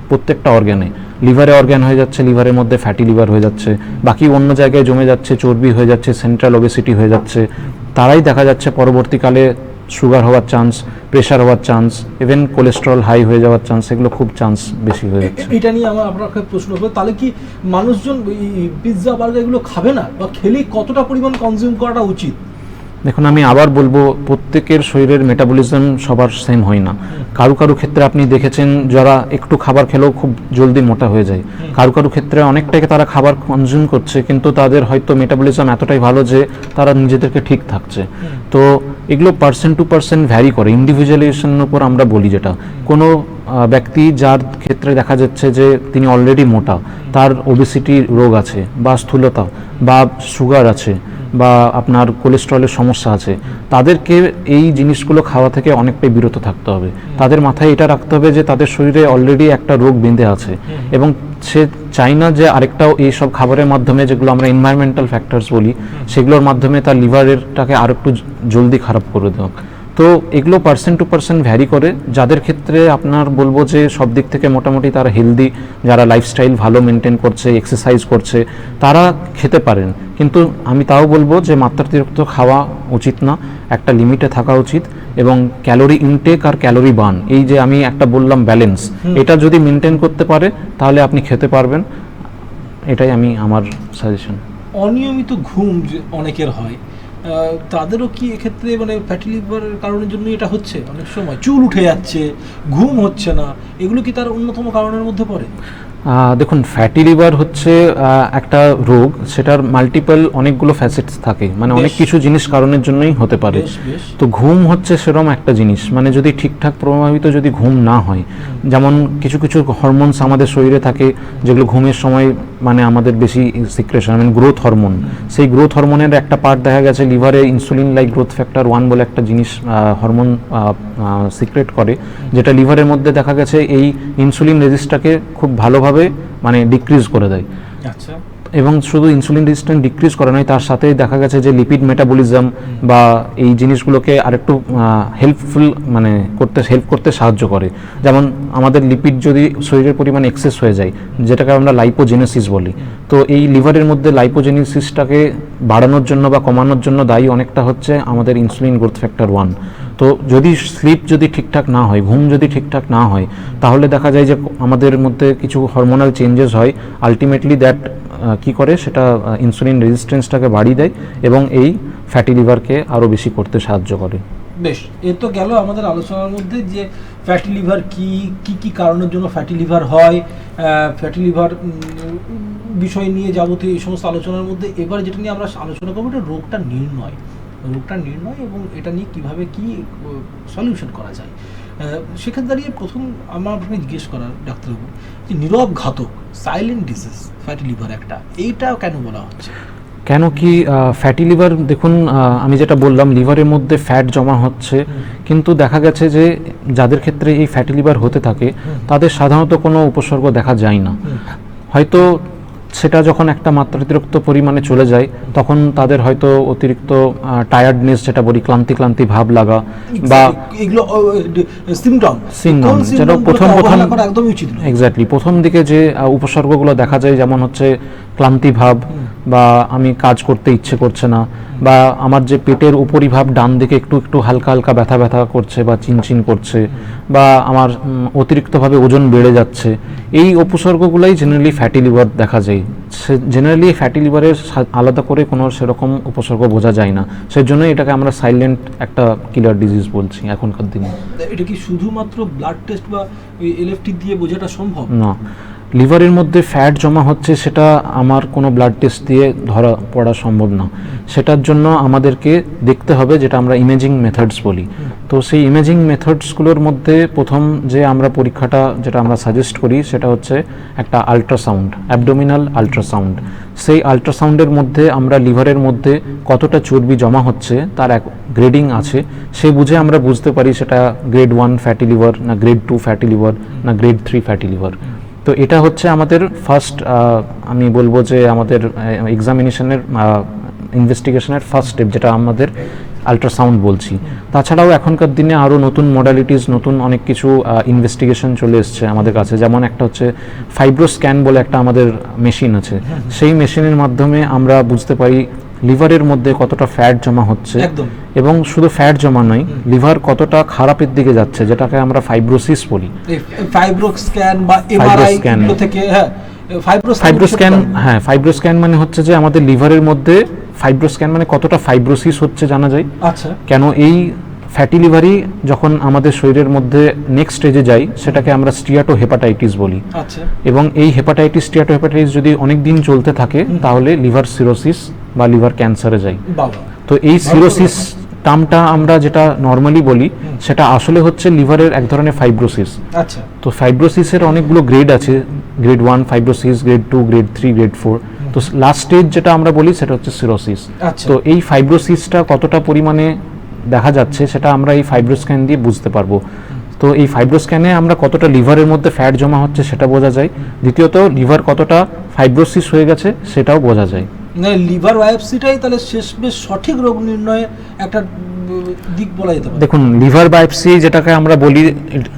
প্রত্যেকটা অর্গ্যানে। লিভারে অর্গ্যান হয়ে যাচ্ছে, লিভারের মধ্যে ফ্যাটি লিভার হয়ে যাচ্ছে, বাকি অন্য জায়গায় জমে যাচ্ছে, চর্বি হয়ে যাচ্ছে, সেন্ট্রাল ওবেসিটি হয়ে যাচ্ছে। তারাই দেখা যাচ্ছে পরবর্তীকালে সুগার হওয়ার চান্স, প্রেশার হওয়ার চান্স, ইভেন কোলেস্টেরল হাই হয়ে যাওয়ার চান্স, এগুলো খুব চান্স বেশি হয়ে যাচ্ছে। এটা নিয়ে আমার আপনাকে প্রশ্ন করবো, তাহলে কি মানুষজন পিৎজা বার্গার এগুলো খাবে না, বা খেলে কতটা পরিমাণ কনজিউম করাটা উচিত? দেখুন, আমি আবার বলবো, প্রত্যেকের শরীরের মেটাবলিজম সবার সেম হয় না। কারো কারো ক্ষেত্রে আপনি দেখেছেন যারা একটু খাবার খেলেও খুব জলদি মোটা হয়ে যায়, কারো কারো ক্ষেত্রে অনেকটাই তারা খাবার কনজিউম করছে কিন্তু তাদের হয়তো মেটাবলিজম এতটাই ভালো যে তারা নিজেদেরকে ঠিক থাকছে। তো এগুলো পার্সেন্ট টু পার্সেন্ট ভ্যারি করে, ইন্ডিভিজুয়ালাইজেশনের উপর আমরা বলি। যেটা কোনো ব্যক্তি যার ক্ষেত্রে দেখা যাচ্ছে যে তিনি অলরেডি মোটা, তার ওবেসিটি রোগ আছে বা স্থূলতা বা সুগার আছে বা আপনার কোলেস্টেরলের সমস্যা আছে, তাদেরকে এই জিনিসগুলো খাওয়া থেকে অনেকটাই বিরত থাকতে হবে। তাদের মাথায় এটা রাখতে হবে যে তাদের শরীরে অলরেডি একটা রোগ বেঁধে আছে এবং সে চায় না যে আরেকটাও এইসব খাবারের মাধ্যমে, যেগুলো আমরা এনভায়রনমেন্টাল ফ্যাক্টরস বলি, সেগুলোর মাধ্যমে তার লিভারেরটাকে আর একটু জলদি খারাপ করে দেওয়া। তো এগুলো পার্সেন্ট টু পার্সেন্ট ভ্যারি করে। যাদের ক্ষেত্রে আপনার বলবো যে সব দিক থেকে মোটামুটি তারা হেলদি, যারা লাইফস্টাইল ভালো মেনটেন করছে, এক্সারসাইজ করছে, তারা খেতে পারেন। কিন্তু আমি তাও বলবো যে মাত্রাতিরিক্ত খাওয়া উচিত না, একটা লিমিটে থাকা উচিত। এবং ক্যালোরি ইনটেক আর ক্যালোরি বার্ন, এই যে আমি একটা বললাম ব্যালেন্স, এটা যদি মেনটেন করতে পারে তাহলে আপনি খেতে পারবেন। এটাই আমার সাজেশন। অনিয়মিত ঘুম যে অনেকের হয়, তাদেরও কি এক্ষেত্রে মানে ফ্যাটি লিভারের কারণের জন্য এটা হচ্ছে? অনেক সময় চুল উঠে যাচ্ছে, ঘুম হচ্ছে না, এগুলো কি তার অন্যতম কারণের মধ্যে পড়ে? দেখুন, ফ্যাটি লিভার হচ্ছে একটা রোগ, সেটার মাল্টিপল অনেকগুলো ফ্যাসেটস থাকে, মানে অনেক কিছু জিনিস কারণের জন্যই হতে পারে। তো ঘুম হচ্ছে সেরকম একটা জিনিস, মানে যদি ঠিকঠাক প্রভাবিত যদি ঘুম না হয়, যেমন কিছু কিছু হরমোনস আমাদের শরীরে থাকে যেগুলো ঘুমের সময় মানে আমাদের বেশি সিক্রেশন, মানে গ্রোথ হরমোন, সেই গ্রোথ হরমোনের একটা পার্ট দেখা গেছে লিভারে ইনসুলিন লাইক গ্রোথ ফ্যাক্টর 1 বলে একটা জিনিস হরমোন সিক্রেট করে, যেটা লিভারের মধ্যে দেখা গেছে এই ইনসুলিন রেজিস্টটাকে খুব ভালোভাবে মানে ডিক্রিজ করে দেয়। আচ্ছা। এবং শুধু ইনসুলিন রেজিস্ট্যান্স ডিক্রিজ করে নয়, তার সাথে দেখা গেছে যে লিপিড মেটাবলিজম বা এই জিনিসগুলোকে আরেকটু হেল্পফুল মানে হেল্প করতে সাহায্য করে। যেমন আমাদের লিপিড যদি শরীরের পরিমাণ এক্সেস হয়ে যায়, যেটাকে আমরা লাইপোজেনেসিস বলি, তো এই লিভারের মধ্যে লাইপোজেনেসিসটাকে বাড়ানোর জন্য বা কমানোর জন্য দায়ী অনেকটা হচ্ছে আমাদের ইনসুলিন গ্রোথ ফ্যাক্টর 1। তো যদি স্লিপ যদি ঠিকঠাক না হয়, ঘুম যদি ঠিকঠাক না হয়, তাহলে দেখা যায় যে আমাদের মধ্যে কিছু হরমোনাল চেঞ্জেস হয়, আলটিমেটলি দ্যাট কি করে, সেটা ইনসুলিন রেজিস্ট্যান্সটাকে বাড়িয়ে দেয় এবং এই ফ্যাটি লিভারকে আরও বেশি করতে সাহায্য করে। বেশ, এ তো গেল আমাদের আলোচনার মধ্যে যে ফ্যাটি লিভার কি কি কারণের জন্য ফ্যাটি লিভার হয়, ফ্যাটি লিভার বিষয় নিয়ে যাবতীয় এই সমস্ত আলোচনার মধ্যে এবার যেটা নিয়ে আমরা আলোচনা করবো, এটা রোগটা নির্ণয় এবং এটা নিয়ে কীভাবে কি সলিউশন করা যায়। সেখানে দাঁড়িয়ে প্রথম আমার আপনাকে জিজ্ঞেস করার ডাক্তারবাবু, যে নীরব ঘাতক সাইলেন্ট ডিজিজ ফ্যাটি লিভার একটা, এইটা কেন বলা হচ্ছে? কেন কি ফ্যাটি লিভার, দেখুন আমি যেটা বললাম, লিভারের মধ্যে ফ্যাট জমা হচ্ছে, কিন্তু দেখা গেছে যে যাদের ক্ষেত্রে এই ফ্যাটি লিভার হতে থাকে তাদের সাধারণত কোনো উপসর্গ দেখা যায় না। হয়তো সেটা যখন একটা মাত্রাতিরিক্ত পরিমাণে চলে যায় তখন তাদের হয়তো অতিরিক্ত টায়ার্ডনেস, যেটা বলি ক্লান্তি ভাব লাগা, বা এগুলো সিম্পটম যেটা প্রথম একদমই উচিত নয়। এক্স্যাক্টলি, প্রথম দিকে যে উপসর্গগুলো দেখা যায়, যেমন হচ্ছে ক্লান্তি ভাব, বা আমি কাজ করতে ইচ্ছে করছে না, বা আমার যে পেটের উপরিভাব ডান দিকে একটু একটু হালকা হালকা ব্যথা করছে বা চিনচিন করছে, বা আমার অতিরিক্তভাবে ওজন বেড়ে যাচ্ছে, এই উপসর্গগুলোই জেনারেলি ফ্যাটি লিভার দেখা যায়। জেনারেলি ফ্যাটি লিভারের আলাদা করে কোনো সেরকম উপসর্গ বোঝা যায় না, সেজন্য এটাকে আমরা সাইলেন্ট একটা কিলার ডিজিজ বলছি এখনকার দিনে। এটা কি শুধুমাত্র ব্লাড টেস্ট বা এলএফটি দিয়ে বোঝাটা সম্ভব? না, লিভারের মধ্যে ফ্যাট জমা হচ্ছে সেটা আমার কোনো ব্লাড টেস্ট দিয়ে ধরা পড়া সম্ভব না। সেটার জন্য আমাদেরকে দেখতে হবে, যেটা আমরা ইমেজিং মেথডস বলি। তো সেই ইমেজিং মেথডসগুলোর মধ্যে প্রথম যে আমরা পরীক্ষাটা যেটা আমরা সাজেস্ট করি সেটা হচ্ছে একটা আলট্রাসাউন্ড, অ্যাবডোমিনাল আলট্রাসাউন্ড। সেই আলট্রাসাউন্ডের মধ্যে আমরা লিভারের মধ্যে কতটা চর্বি জমা হচ্ছে তার গ্রেডিং আছে সেই বুঝে আমরা বুঝতে পারি সেটা গ্রেড 1 ফ্যাটি লিভার না গ্রেড 2 ফ্যাটি লিভার না গ্রেড 3 ফ্যাটি লিভার। তো এটা হচ্ছে আমাদের ফার্স্ট, আমি বলবো যে আমাদের এক্সামিনেশনের ইনভেস্টিগেশনের ফার্স্ট স্টেপ, যেটা আমাদের আল্ট্রাসাউন্ড বলছি। তাছাড়াও এখনকার দিনে আরও নতুন মডালিটিস, নতুন অনেক কিছু ইনভেস্টিগেশন চলে এসছে আমাদের কাছে। যেমন একটা হচ্ছে ফাইব্রোস্ক্যান বলে একটা আমাদের মেশিন আছে, সেই মেশিনের মাধ্যমে আমরা বুঝতে পারি লিভারের মধ্যে কতটা ফ্যাট জমা হচ্ছে, এবং শুধু ফ্যাট জমা নয়, লিভার কতটা খারাপের দিকে যাচ্ছে, যেটাকে আমরা ফাইব্রোসিস বলি। ফাইব্রোস্ক্যান বা এমআরআই থেকে ফাইব্রোস্ক্যান মানে হচ্ছে যে আমাদের লিভারের মধ্যে ফাইব্রোস্ক্যান মানে কতটা ফাইব্রোসিস হচ্ছে জানা যায়। আচ্ছা, কেন এই ফ্যাটি লিভারই যখন আমাদের শরীরের মধ্যে নেক্সট স্টেজে যায় সেটাকে আমরা স্টিয়াটোহেপাটাইটিস বলি। আচ্ছা, এবং এই স্টিয়াটোহেপাটাইটিস যদি অনেক দিন চলতে থাকে তাহলে লিভার সিরোসিস বা লিভার ক্যান্সারে যায়। তো এই সিরোসিস টার্মটা আমরা যেটা নর্মালি বলি সেটা আসলে হচ্ছে লিভারের এক ধরনের ফাইব্রোসিস। আচ্ছা, তো ফাইব্রোসিসের অনেকগুলো গ্রেড আছে, grade 1 fibrosis, grade 2, grade 3, grade 4। তো লাস্ট স্টেজ যেটা আমরা বলি সেটা হচ্ছে সিরোসিস। তো এই ফাইব্রোসিসটা কতটা পরিমাণে দেখা যাচ্ছে সেটা আমরা এই ফাইব্রোস্ক্যান দিয়ে বুঝতে পারবো। তো এই ফাইব্রোস্ক্যানে আমরা কতটা লিভারের মধ্যে ফ্যাট জমা হচ্ছে সেটা বোঝা যায়, দ্বিতীয়ত লিভার কতটা ফাইব্রোসিস হয়ে গেছে সেটাও বোঝা যায়। লিভার বায়োপসিটাই তাহলে শেষমেশ সঠিক রোগ নির্ণয়ে একটা দিক বলা যেতে পারে। দেখুন, লিভার বায়োপসি যেটাকে আমরা বলি,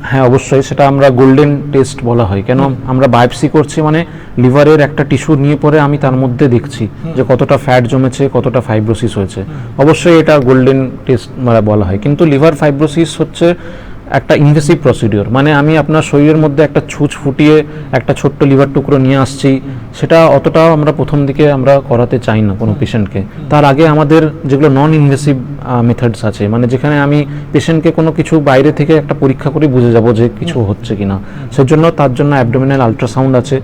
হ্যাঁ অবশ্যই সেটা আমরা গোল্ডেন টেস্ট বলা হয়। কেন আমরা বায়োপসি করছি মানে লিভারের একটা টিস্যু নিয়ে পরে আমি তার মধ্যে দেখছি যে কতটা ফ্যাট জমেছে, কতটা ফাইব্রোসিস হয়েছে, অবশ্যই এটা গোল্ডেন টেস্ট বলা হয়। কিন্তু লিভার ফাইব্রোসিস হচ্ছে একটা ইনভেসিভ প্রসিডিওর, মানে আমি আপনার শরীরের মধ্যে একটা ছুঁচ ফুটিয়ে একটা ছোট্ট লিভার টুকরো নিয়ে আসছি, সেটা অতটাও আমরা প্রথম দিকে আমরা করাতে চাই না কোনো পেশেন্টকে। তার আগে আমাদের যেগুলো নন ইনভেসিভ মেথডস আছে, মানে যেখানে আমি পেশেন্টকে কোনো কিছু বাইরে থেকে একটা পরীক্ষা করে বুঝে যাব যে কিছু হচ্ছে কিনা, সেজন্য তার জন্য অ্যাবডোমিনাল আল্ট্রাসাউন্ড আছে,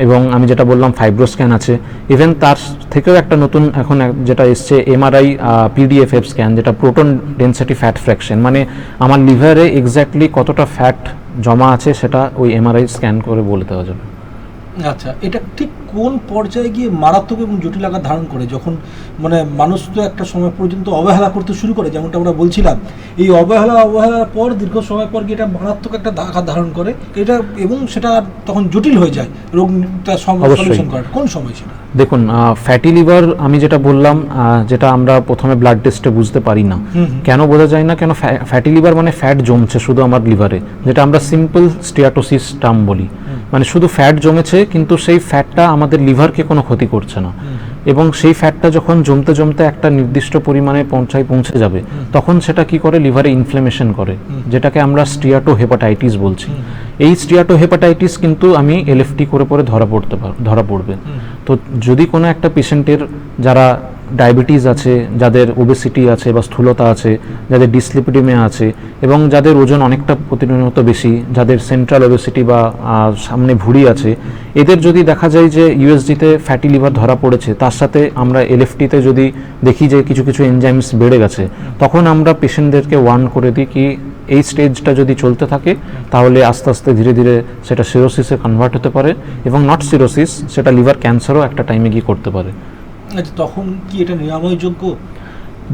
এবং আমি যেটা বললাম ফাইব্রোস্ক্যান আছে। ইভেন তার থেকেও একটা নতুন এখন যেটা এসছে এমআরআই পিডিএফএফ স্ক্যান, যেটা প্রোটন ডেনসিটি ফ্যাট ফ্র্যাকশন, মানে আমার লিভারে এক্স্যাক্টলি কতটা ফ্যাট জমা আছে সেটা ওই এমআরআই স্ক্যান করে বলে দেওয়া যাবে। আচ্ছা, এটা ঠিক কোন পর্যায়ে গিয়ে মারাত্মক এবং জটিল আকার ধারণ করে? যখন মানে মানুষ তো একটা সময় পর্যন্ত অবহেলা করতে শুরু করে, যেমনটা আমরা বলছিলাম, এই অবহেলার পর দীর্ঘ সময় পর গিয়ে এটা মারাত্মক একটা আকার ধারণ করে এটা, এবং সেটা তখন জটিল হয়ে যায় রোগটা সমাধান করা কোন সময় সেটা? দেখুন, ফ্যাটি লিভার আমি যেটা বললাম, যেটা আমরা প্রথমে ব্লাড টেস্টে বুঝতে পারি না। কেন বোঝা যায় না? কেন ফ্যাটি লিভার মানে ফ্যাট জমছে শুধু আমার লিভারে, যেটা আমরা সিম্পল স্টিয়াটোসিস টার্ম বলি, মানে শুধু ফ্যাট জমেছে কিন্তু সেই ফ্যাটটা আমাদের লিভারকে কোনো ক্ষতি করছে না। এবং সেই ফ্যাটটা যখন জমতে জমতে একটা নির্দিষ্ট পরিমাণে পৌঁছে যাবে, তখন সেটা কি করে, লিভারে ইনফ্লেমেশন করে, যেটাকে আমরা স্টিয়াটোহেপাটাইটিস বলছি। এই স্টিয়াটোহেপাটাইটিস কিন্তু আমি এলএফটি করে পরে ধরা পড়বে। তো যদি কোনো একটা পেশেন্টের যারা ডায়াবেটিস আছে, যাদের ওবেসিটি আছে বা স্থূলতা আছে, যাদের ডিসলিপিডিমিয়া আছে, এবং যাদের ওজন অনেকটা প্রতিনিয়ত বেশি, যাদের সেন্ট্রাল ওবেসিটি বা সামনে ভুঁড়ি আছে, এদের যদি দেখা যায় যে ইউএসজিতে ফ্যাটি লিভার ধরা পড়েছে, তার সাথে আমরা এলএফটিতে যদি দেখি যে কিছু কিছু এনজাইমস বেড়ে গেছে, তখন আমরা পেশেন্টদেরকে ওয়ার্ন করে দিই কি এই স্টেজটা যদি চলতে থাকে তাহলে আস্তে আস্তে ধীরে ধীরে সেটা সিরোসিসে কনভার্ট হতে পারে, এবং নট সিরোসিস, সেটা লিভার ক্যান্সারও একটা টাইমে গিয়ে করতে পারে। আচ্ছা, তখন কি এটা নিরাময়যোগ্য?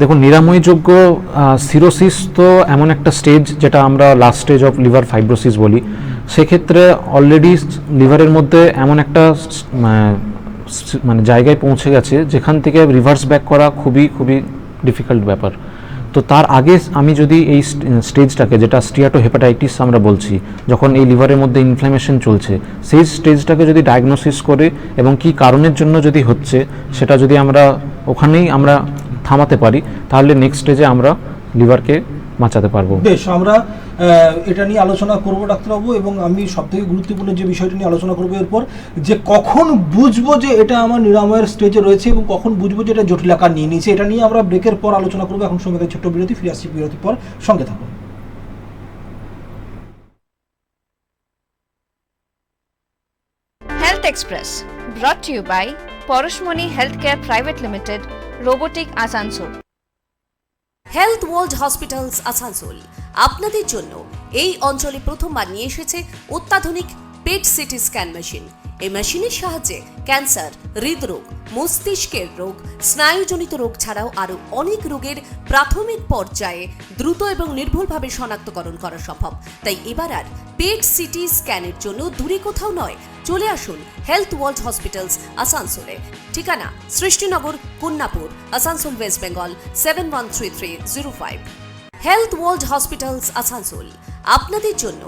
দেখুন, নিরাময়যোগ্য সিরোসিস তো এমন একটা স্টেজ যেটা আমরা last stage of liver fibrosis বলি। সেক্ষেত্রে অলরেডি লিভারের মধ্যে এমন একটা মানে জায়গায় পৌঁছে গেছে যেখান থেকে রিভার্স ব্যাক করা খুবই খুবই ডিফিকাল্ট ব্যাপার। তো তার আগে আমি যদি এই স্টেজটাকে, যেটা স্টিয়াটোহেপাটাইটিস আমরা বলছি, যখন এই লিভারের মধ্যে ইনফ্ল্যামেশন চলছে, সেই স্টেজটাকে যদি ডায়াগনোসিস করে এবং কি কারণের জন্য যদি হচ্ছে সেটা যদি আমরা ওখানেই আমরা থামাতে পারি, তাহলে নেক্সট স্টেজে আমরা লিভারকে বাঁচাতে পারবো। বেশ, আমরা এটা নিয়ে আলোচনা করব ডাক্তারবাবু, এবং আমি সবথেকে গুরুত্বপূর্ণ যে বিষয়টা নিয়ে আলোচনা করবো এরপর, যে কখন বুঝবো যে এটা আমার নিরাময়ের স্টেজে রয়েছে এবং কখন বুঝবো যে এটা জটিল আকার নিয়ে নিয়েছে, এটা নিয়ে আমরা ব্রেকের পর আলোচনা করবো। এখন সঙ্গে ছোট্ট বিরতি, ফিরে আসছি বিরতির পর, সঙ্গে থাকুন। Health Express brought to you by Porosmoni Healthcare Private Limited, Robotic Asansol. Health world hospitals Asansol আপনাদের জন্য এই অঞ্চলে প্রথমবার নিয়ে এসেছে অত্যাধুনিক পেট সিটি স্ক্যান মেশিন। এই মেশিনের সাহায্যে ক্যান্সার, হৃদরোগ, মস্তিষ্কের রোগ, স্নায়ুজনিত রোগ ছাড়াও আরও অনেক রোগের প্রাথমিক পর্যায়ে দ্রুত এবং নির্ভুলভাবে শনাক্তকরণ করা সম্ভব। তাই এবার আর পেট সিটি স্ক্যানের জন্য দূরে কোথাও নয়, চলে আসুন হেলথ ওয়ার্ল্ড হসপিটালস আসানসোলে। ঠিকানা Srishtinagar, Kunnapur, Asansol, West Bengal 713305। Health world hospitals Asansol আপনাদের জন্য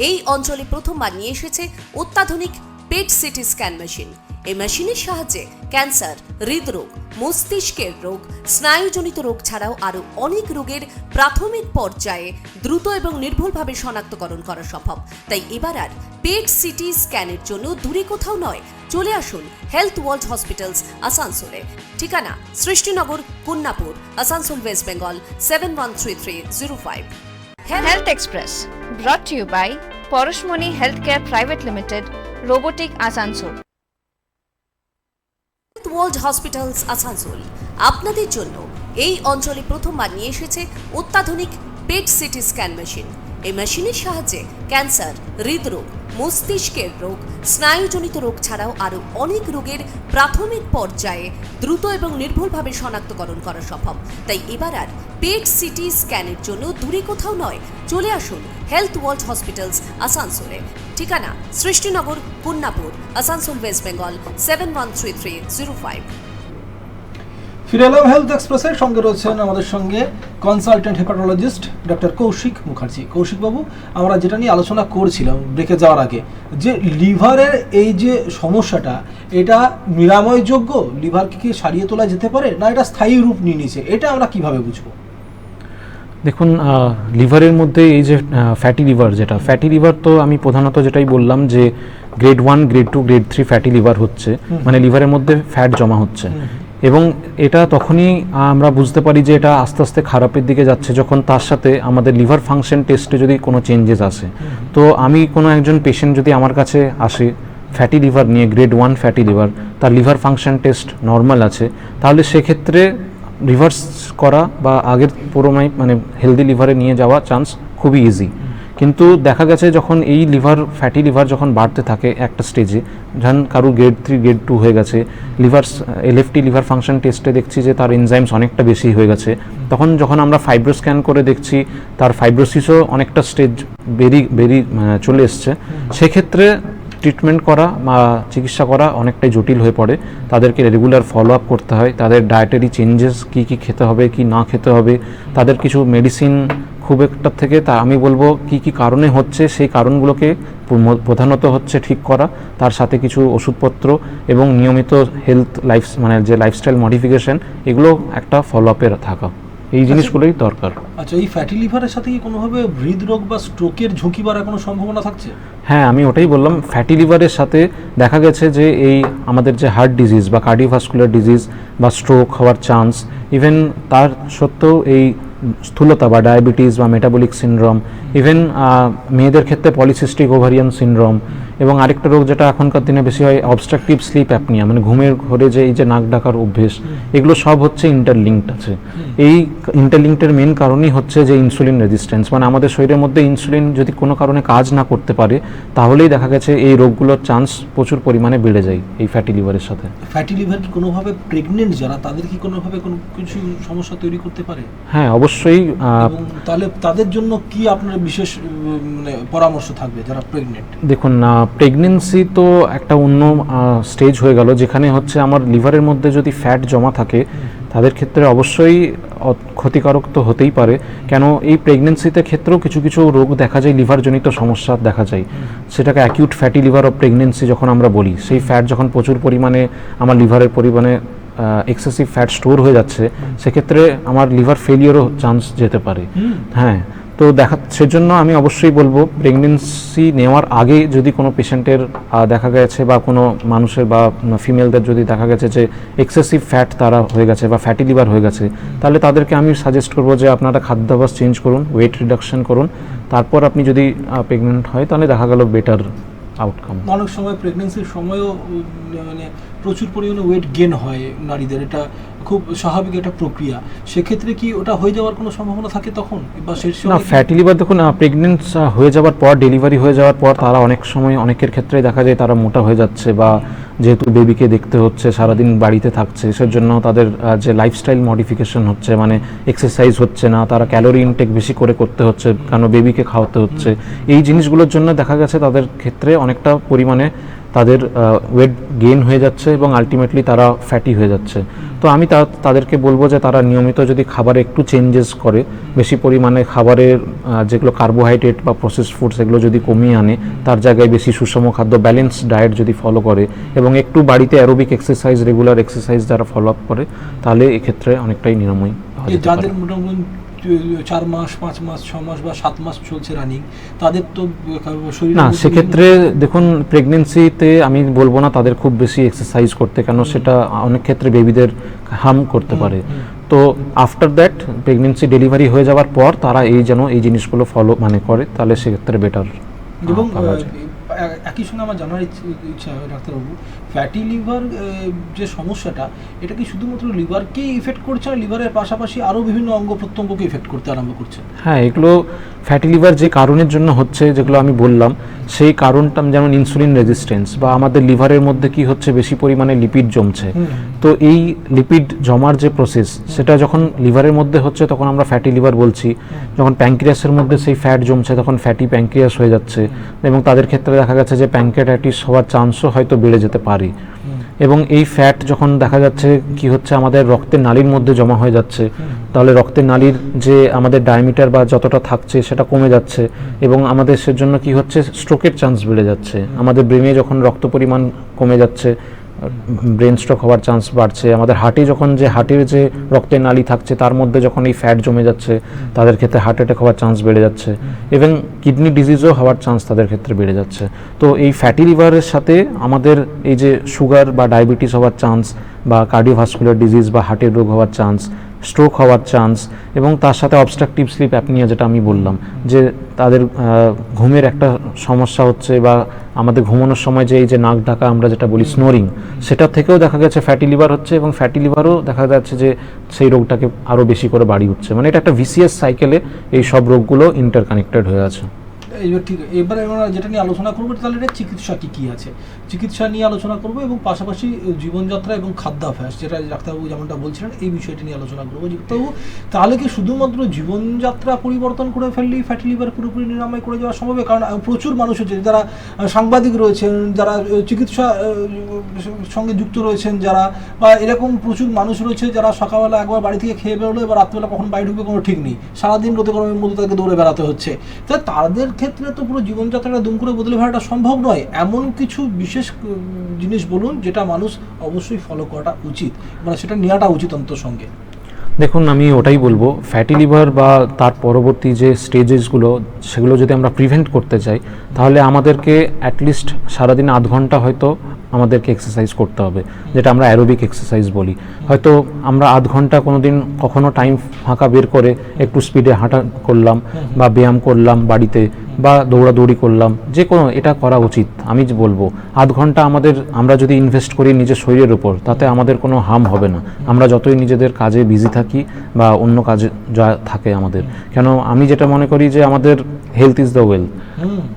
এই অঞ্চলে প্রথমবার নিয়ে এসেছে অত্যাধুনিক পেট সিটি স্ক্যান মেশিন। এই মেশিনের সাহায্যে ক্যান্সার, হৃদরোগ, মস্তিষ্কের রোগ, স্নায়ুজনিত রোগ ছাড়াও আরও অনেক রোগের প্রাথমিক পর্যায়ে দ্রুত এবং নির্ভুলভাবে শনাক্তকরণ করা সম্ভব। তাই এবার আর পেট সিটি স্ক্যানের জন্য দূরে কোথাও নয়, চলে আসুন হেলথ ওয়ার্ল্ড হসপিটালস আসানসোলে। ঠিকানা Srishtinagar, Kunnapur, Asansol, West Bengal 713305। Health express brought you by Parashmoni health care private limited, robotic Asansol. Health world hospitals Asansol আপনাদের জন্য এই অঞ্চলে প্রথমবার নিয়ে এসেছে অত্যাধুনিক পেট সিটি স্ক্যান মেশিন। এই মেশিনের সাহায্যে ক্যান্সার, হৃদরোগ, মস্তিষ্কের রোগ, স্নায়ুজনিত রোগ ছাড়াও আরও অনেক রোগের প্রাথমিক পর্যায়ে দ্রুত এবং নির্ভুলভাবে শনাক্তকরণ করা সম্ভব। তাই এবার আর পেট সিটি স্ক্যানের জন্য দূরে কোথাও নয়, চলে আসুন হেলথ ওয়ার্ল্ড হসপিটালস আসানসোলে। ঠিকানা সৃষ্টিনগর, কুন্নাপুর, আসানসোল, ওয়েস্ট বেঙ্গল 713305। ফিরে এলাম হেলথ এক্সপ্রেসের সঙ্গে রয়েছেন আমাদের সঙ্গে consultant hepatologist doctor Kaushik Mukherjee. Kaushik বাবু, আমরা যেটা নিয়ে আলোচনা করছিলাম ব্রেকে যাওয়ার আগে, যে লিভারের এই যে সমস্যাটা, এটা নিরাময়যোগ্য? লিভারকে কি সারিয়ে তোলা যেতে পারে, না এটা স্থায়ী রূপ নিয়ে নিয়েছে? এটা আমরা কিভাবে বুঝবো? দেখুন, লিভারের মধ্যে এই যে ফ্যাটি লিভার, যেটা ফ্যাটি লিভার, তো আমি প্রধানত যেটাই বললাম যে grade 1, grade 2, grade 3 fatty liver হচ্ছে, মানে লিভারের মধ্যে ফ্যাট জমা হচ্ছে। এবং এটা তখনই আমরা বুঝতে পারি যে এটা আস্তে আস্তে খারাপের দিকে যাচ্ছে যখন তার সাথে আমাদের লিভার ফাংশন টেস্টে যদি কোনো চেঞ্জেস আসে। তো আমি কোনো একজন পেশেন্ট যদি আমার কাছে আসে ফ্যাটি লিভার নিয়ে, গ্রেড 1 ফ্যাটি লিভার, তার লিভার ফাংশন টেস্ট নর্মাল আছে, তাহলে সেক্ষেত্রে রিভার্স করা বা আগের পুরোনাই মানে হেলদি লিভারে নিয়ে যাওয়া চান্স খুবই ইজি। কিন্তু দেখা গেছে যখন এই ফ্যাটি লিভার যখন বাড়তে থাকে একটা স্টেজে, যখন কারো গ্রেড 3, গ্রেড 2 হয়ে গেছে, এলএফটি লিভার ফাংশন টেস্টে দেখছি যে তার এনজাইমস অনেকটা বেশি হয়ে গেছে, তখন যখন আমরা ফাইব্রো স্ক্যান করে দেখছি তার ফাইব্রোসিসও অনেকটা স্টেজ চলে এসছে, সেক্ষেত্রে ট্রিটমেন্ট করা বা চিকিৎসা করা অনেকটাই জটিল হয়ে পড়ে। তাদেরকে রেগুলার ফলো আপ করতে হয়, তাদের ডায়েটারি চেঞ্জেস কী কী খেতে হবে, কি না খেতে হবে, তাদের কিছু মেডিসিন খুব একটা থেকে তা আমি বলবো কি কি কারণে হচ্ছে সেই কারণগুলোকে প্রধানত হচ্ছে ঠিক করা, তার সাথে কিছু ওষুধপত্র এবং নিয়মিত মানে যে লাইফস্টাইল মডিফিকেশন, এগুলো একটা ফলো আপে থাকা, এই জিনিসগুলোই দরকার। আচ্ছা, এই ফ্যাটি লিভারের সাথে কি কোনোভাবে হৃদরোগ বা স্ট্রোকের ঝুঁকি বাড়ার কোনো সম্ভাবনা থাকছে? হ্যাঁ, আমি ওটাই বললাম, ফ্যাটি লিভারের সাথে দেখা গেছে যে এই আমাদের যে হার্ট ডিজিজ বা কার্ডিওভাস্কুলার ডিজিজ বা স্ট্রোক হওয়ার চান্স, ইভেন তার সত্ত্বেও এই স্থূলতা বা ডায়াবেটিস বা মেটাবলিক সিনড্রোম, ইভেন মেয়েদের ক্ষেত্রে পলিসিস্টিক ওভারিয়ান সিনড্রোম, এবং আরেকটা রোগ যেটা এখনকার দিনে বেশি হয় অবস্ট্রাকটিভ স্লিপ অ্যাপনিয়া, মানে ঘুমের ঘরে যে এই যে নাক ডাকার অভ্যেস, এগুলো সব হচ্ছে ইন্টারলিঙ্কড আছে। এই ইন্টারলিঙ্কডের মেন কারণই হচ্ছে যে ইনসুলিন রেজিস্ট্যান্স, মানে আমাদের শরীরের মধ্যে ইনসুলিন যদি কোনো কারণে কাজ না করতে পারে, তাহলেই দেখা গেছে এই রোগগুলোর চান্স প্রচুর পরিমাণে বেড়ে যায় এই ফ্যাটি লিভারের সাথে। ফ্যাটি লিভার কি কোনোভাবে প্রেগনেন্ট যারা, তাদের কি কোনোভাবে কোনো কিছু সমস্যা তৈরি করতে পারে? হ্যাঁ, অবশ্যই। তাহলে তাদের জন্য কি আপনার বিশেষ মানে পরামর্শ থাকবে যারা প্রেগনেন্ট? দেখুন, প্রেগনেন্সি তো একটা অন্য স্টেজ হয়ে গেল, যেখানে হচ্ছে আমার লিভারের মধ্যে যদি ফ্যাট জমা থাকে তাদের ক্ষেত্রে অবশ্যই ক্ষতিকারক তো হতেই পারে। কেন, এই প্রেগনেন্সিতে ক্ষেত্রেও কিছু কিছু রোগ দেখা যায়, লিভারজনিত সমস্যা দেখা যায়, সেটাকে acute fatty liver of pregnancy যখন আমরা বলি। সেই ফ্যাট যখন প্রচুর পরিমাণে আমার লিভারের পরিমাণে এক্সেসিভ ফ্যাট স্টোর হয়ে যাচ্ছে, সেক্ষেত্রে আমার লিভার ফেলিওরও চান্স যেতে পারে। হ্যাঁ, তো সেজন্য আমি অবশ্যই বলবো প্রেগনেন্সি নেওয়ার আগে যদি কোনো পেশেন্টের দেখা গেছে বা কোনো মানুষের বা ফিমেলদের যদি দেখা গেছে যে এক্সেসিভ ফ্যাট তারা হয়ে গেছে বা ফ্যাটি লিভার হয়ে গেছে, তাহলে তাদেরকে আমি সাজেস্ট করবো যে আপনারা খাদ্যাভ্যাস চেঞ্জ করুন, ওয়েট রিডাকশন করুন, তারপর আপনি যদি প্রেগনেন্ট হয় তাহলে দেখা গেল বেটার আউটকাম। অনেক সময় প্রেগনেন্সির সময়ও মানে প্রচুর পরিমাণে ওয়েট গেন হয় নারীদের, এটা খুব স্বাভাবিক একটা প্রক্রিয়া, সেক্ষেত্রে কি ওটা হয়ে যাওয়ার কোনো সম্ভাবনা থাকে তখন বা শেষ না, ফ্যাটি লিভার দেখুন প্রেগনেন্ট হয়ে যাওয়ার পর, ডেলিভারি হয়ে যাওয়ার পর তারা অনেক সময় অনেকের ক্ষেত্রে দেখা যায় তারা মোটা হয়ে যাচ্ছে, বা যেহেতু বেবিকে দেখতে হচ্ছে, সারাদিন বাড়িতে থাকছে, সেজন্য তাদের যে লাইফস্টাইল মডিফিকেশন হচ্ছে, মানে এক্সারসাইজ হচ্ছে না, তারা ক্যালোরি ইনটেক বেশি করে করতে হচ্ছে কারণ বেবিকে খাওয়াতে হচ্ছে, এই জিনিসগুলোর জন্য দেখা গেছে তাদের ক্ষেত্রে অনেকটা পরিমাণে তাদের ওয়েট গেইন হয়ে যাচ্ছে এবং আলটিমেটলি তারা ফ্যাটি হয়ে যাচ্ছে। তো আমি তাদেরকে বলবো যে তারা নিয়মিত যদি খাবারে একটু চেঞ্জেস করে, বেশি পরিমাণে খাবারের যেগুলো কার্বোহাইড্রেট বা প্রসেসড ফুডস এগুলো যদি কমিয়ে আনে, তার জায়গায় বেশি সুষম খাদ্য, ব্যালেন্স ডায়েট যদি ফলো করে এবং একটু বাড়িতে অ্যারোবিক এক্সারসাইজ, রেগুলার এক্সারসাইজ যারা ফলো আপ করে, তাহলে এক্ষেত্রে অনেকটাই নিরাময় পাওয়া যেতে পারে। যাদের মোটামুটি 4 মাস, 5 মাস, 6 মাস বা 7 মাস চলছে রানিং, তাদের তো শরীর না, সেক্ষেত্রে দেখুন প্রেগনেন্সিতে আমি বলবো না তাদের খুব বেশি এক্সারসাইজ করতে, কেন সেটা অনেক ক্ষেত্রে বেবিদের হার্ম করতে পারে। তো আফটার দ্যাট প্রেগনেন্সি ডেলিভারি হয়ে যাওয়ার পর তারা এই জিনিসগুলো ফলো করে, তাহলে সেক্ষেত্রে বেটার। এবং একই সঙ্গে আমার জানার ইচ্ছা ডাক্তারবাবু, ফ্যাটি লিভার যে সমস্যাটা, এটা কি শুধুমাত্র লিভারকেই ইফেক্ট করছে না লিভারের পাশাপাশি আরও বিভিন্ন অঙ্গ প্রত্যঙ্গকে ইফেক্ট করতে আরম্ভ করছে? হ্যাঁ, এগুলো ফ্যাটি লিভার যে কারণের জন্য হচ্ছে, যেগুলো আমি বললাম, সেই কারণটা যেমন ইনসুলিন রেজিস্ট্যান্স, বা আমাদের লিভারের মধ্যে কি হচ্ছে, বেশি পরিমাণে লিপিড জমছে। তো এই লিপিড জমার যে প্রসেস, সেটা যখন লিভারের মধ্যে হচ্ছে তখন আমরা ফ্যাটি লিভার বলছি। যখন প্যানক্রিয়াসের মধ্যে সেই ফ্যাট জমছে তখন ফ্যাটি প্যানক্রিয়াস হয়ে যাচ্ছে, এবং তাদের ক্ষেত্রে দেখা গেছে যে প্যানক্রিয়াটাইটিস হওয়ার চান্সও হয়তো বেড়ে যেতে পারে। এবং এই ফ্যাট যখন দেখা যাচ্ছে কি হচ্ছে, আমাদের রক্তের নালীর মধ্যে জমা হয়ে যাচ্ছে, তাহলে রক্তের নালীর যে আমাদের ডায়ামিটার বা যতটা থাকছে সেটা কমে যাচ্ছে, এবং আমাদের সেজন্য কি হচ্ছে, স্ট্রোকের চান্স বেড়ে যাচ্ছে। আমাদের ব্রেনে যখন রক্ত পরিমাণ কমে যাচ্ছে, ব্রেন স্ট্রোক হওয়ার চান্স বাড়ছে। আমাদের হার্টে যখন হার্টের যে রক্তের নালী থাকছে তার মধ্যে যখন এই ফ্যাট জমে যাচ্ছে, তাদের ক্ষেত্রে হার্ট অ্যাটাক হওয়ার চান্স বেড়ে যাচ্ছে, এবং কিডনি ডিজিজও হওয়ার চান্স তাদের ক্ষেত্রে বেড়ে যাচ্ছে। তো এই ফ্যাটি লিভারের সাথে আমাদের এই যে সুগার বা ডায়াবেটিস হওয়ার চান্স, বা কার্ডিওভাস্কুলার ডিজিজ বা হার্টের রোগ হওয়ার চান্স, স্ট্রোক হওয়ার চান্স, এবং তার সাথে অবস্ট্রাকটিভ স্লিপ অ্যাপনিয়া, যেটা আমি বললাম যে তাদের ঘুমের একটা সমস্যা হচ্ছে, বা আমাদের ঘুমানোর সময় যে এই যে নাক ডাকা আমরা যেটা বলি স্নোরিং, সেটা থেকেও দেখা গেছে ফ্যাটি লিভার হচ্ছে, এবং ফ্যাটি লিভারও দেখা যাচ্ছে যে সেই রোগটাকে আরও বেশি করে বাড়িয়ে উঠছে। মানে এটা একটা ভিসিয়াস সাইকেলে এই সব রোগগুলো ইন্টারকানেক্টেড হয়ে আছে। এইবার ঠিক, এবারে আমরা যেটা নিয়ে আলোচনা করবো তাহলে এটা চিকিৎসা কী আছে, চিকিৎসা নিয়ে আলোচনা করবো, এবং পাশাপাশি জীবনযাত্রা এবং খাদ্যাভ্যাস, যেটা ডাক্তারবাবু যেমনটা বলছিলেন, এই বিষয়টি নিয়ে আলোচনা করবো। ডাক্তারবাবু, তাহলে কি শুধুমাত্র জীবনযাত্রা পরিবর্তন করে ফেললেই ফ্যাটি লিভার পুরোপুরি নিরাময় করে যাওয়া সম্ভব? কারণ প্রচুর মানুষ হচ্ছে যারা সাংবাদিক রয়েছেন, যারা চিকিৎসা সঙ্গে যুক্ত রয়েছেন, যারা বা এরকম প্রচুর মানুষ রয়েছে যারা সকালবেলা একবার বাড়ি থেকে খেয়ে বেরোলো, এবার রাত্রিবেলা কখন বাড়ি ঢুকবে কোনো ঠিক নেই, সারাদিন রোদে গরমের মধ্যে তাদেরকে দৌড়ে বেড়াতে হচ্ছে। তা তাদের ক্ষেত্রে তো পুরো জীবনযাত্রাটা দুম করে বদলে ফেলাটা সম্ভব নয়। এমন কিছু বিশেষ জিনিস বলুন যেটা মানুষ অবশ্যই ফলো করাটা উচিত, মানে সেটা নেওয়াটা উচিত অন্তর সঙ্গে। দেখুন, আমি ওটাই বলবো, ফ্যাটি লিভার বা তার পরবর্তী যে স্টেজেসগুলো, সেগুলো যদি আমরা প্রিভেন্ট করতে চাই, তাহলে আমাদেরকে অ্যাটলিস্ট সারাদিন 8 ঘন্টা হয়তো আমাদেরকে এক্সারসাইজ করতে হবে, যেটা আমরা অ্যারোবিক এক্সারসাইজ বলি। হয়তো আমরা 8 ঘন্টা কখনো টাইম ফাঁকা বের করে একটু স্পিডে হাঁটা করলাম, বা ব্যায়াম করলাম বাড়িতে, বা দৌড়াদৌড়ি করলাম, যে কোনো, এটা করা উচিত। আমি যে বলবো 8 ঘন্টা আমরা যদি ইনভেস্ট করি নিজের শরীরের উপর, তাতে আমাদের কোনো হার্ম হবে না। আমরা যতই নিজেদের কাজে বিজি থাকি বা অন্য কাজে যা থাকে আমাদের, কেন আমি যেটা মনে করি যে আমাদের হেলথ ইজ দ্য ওয়েলথ।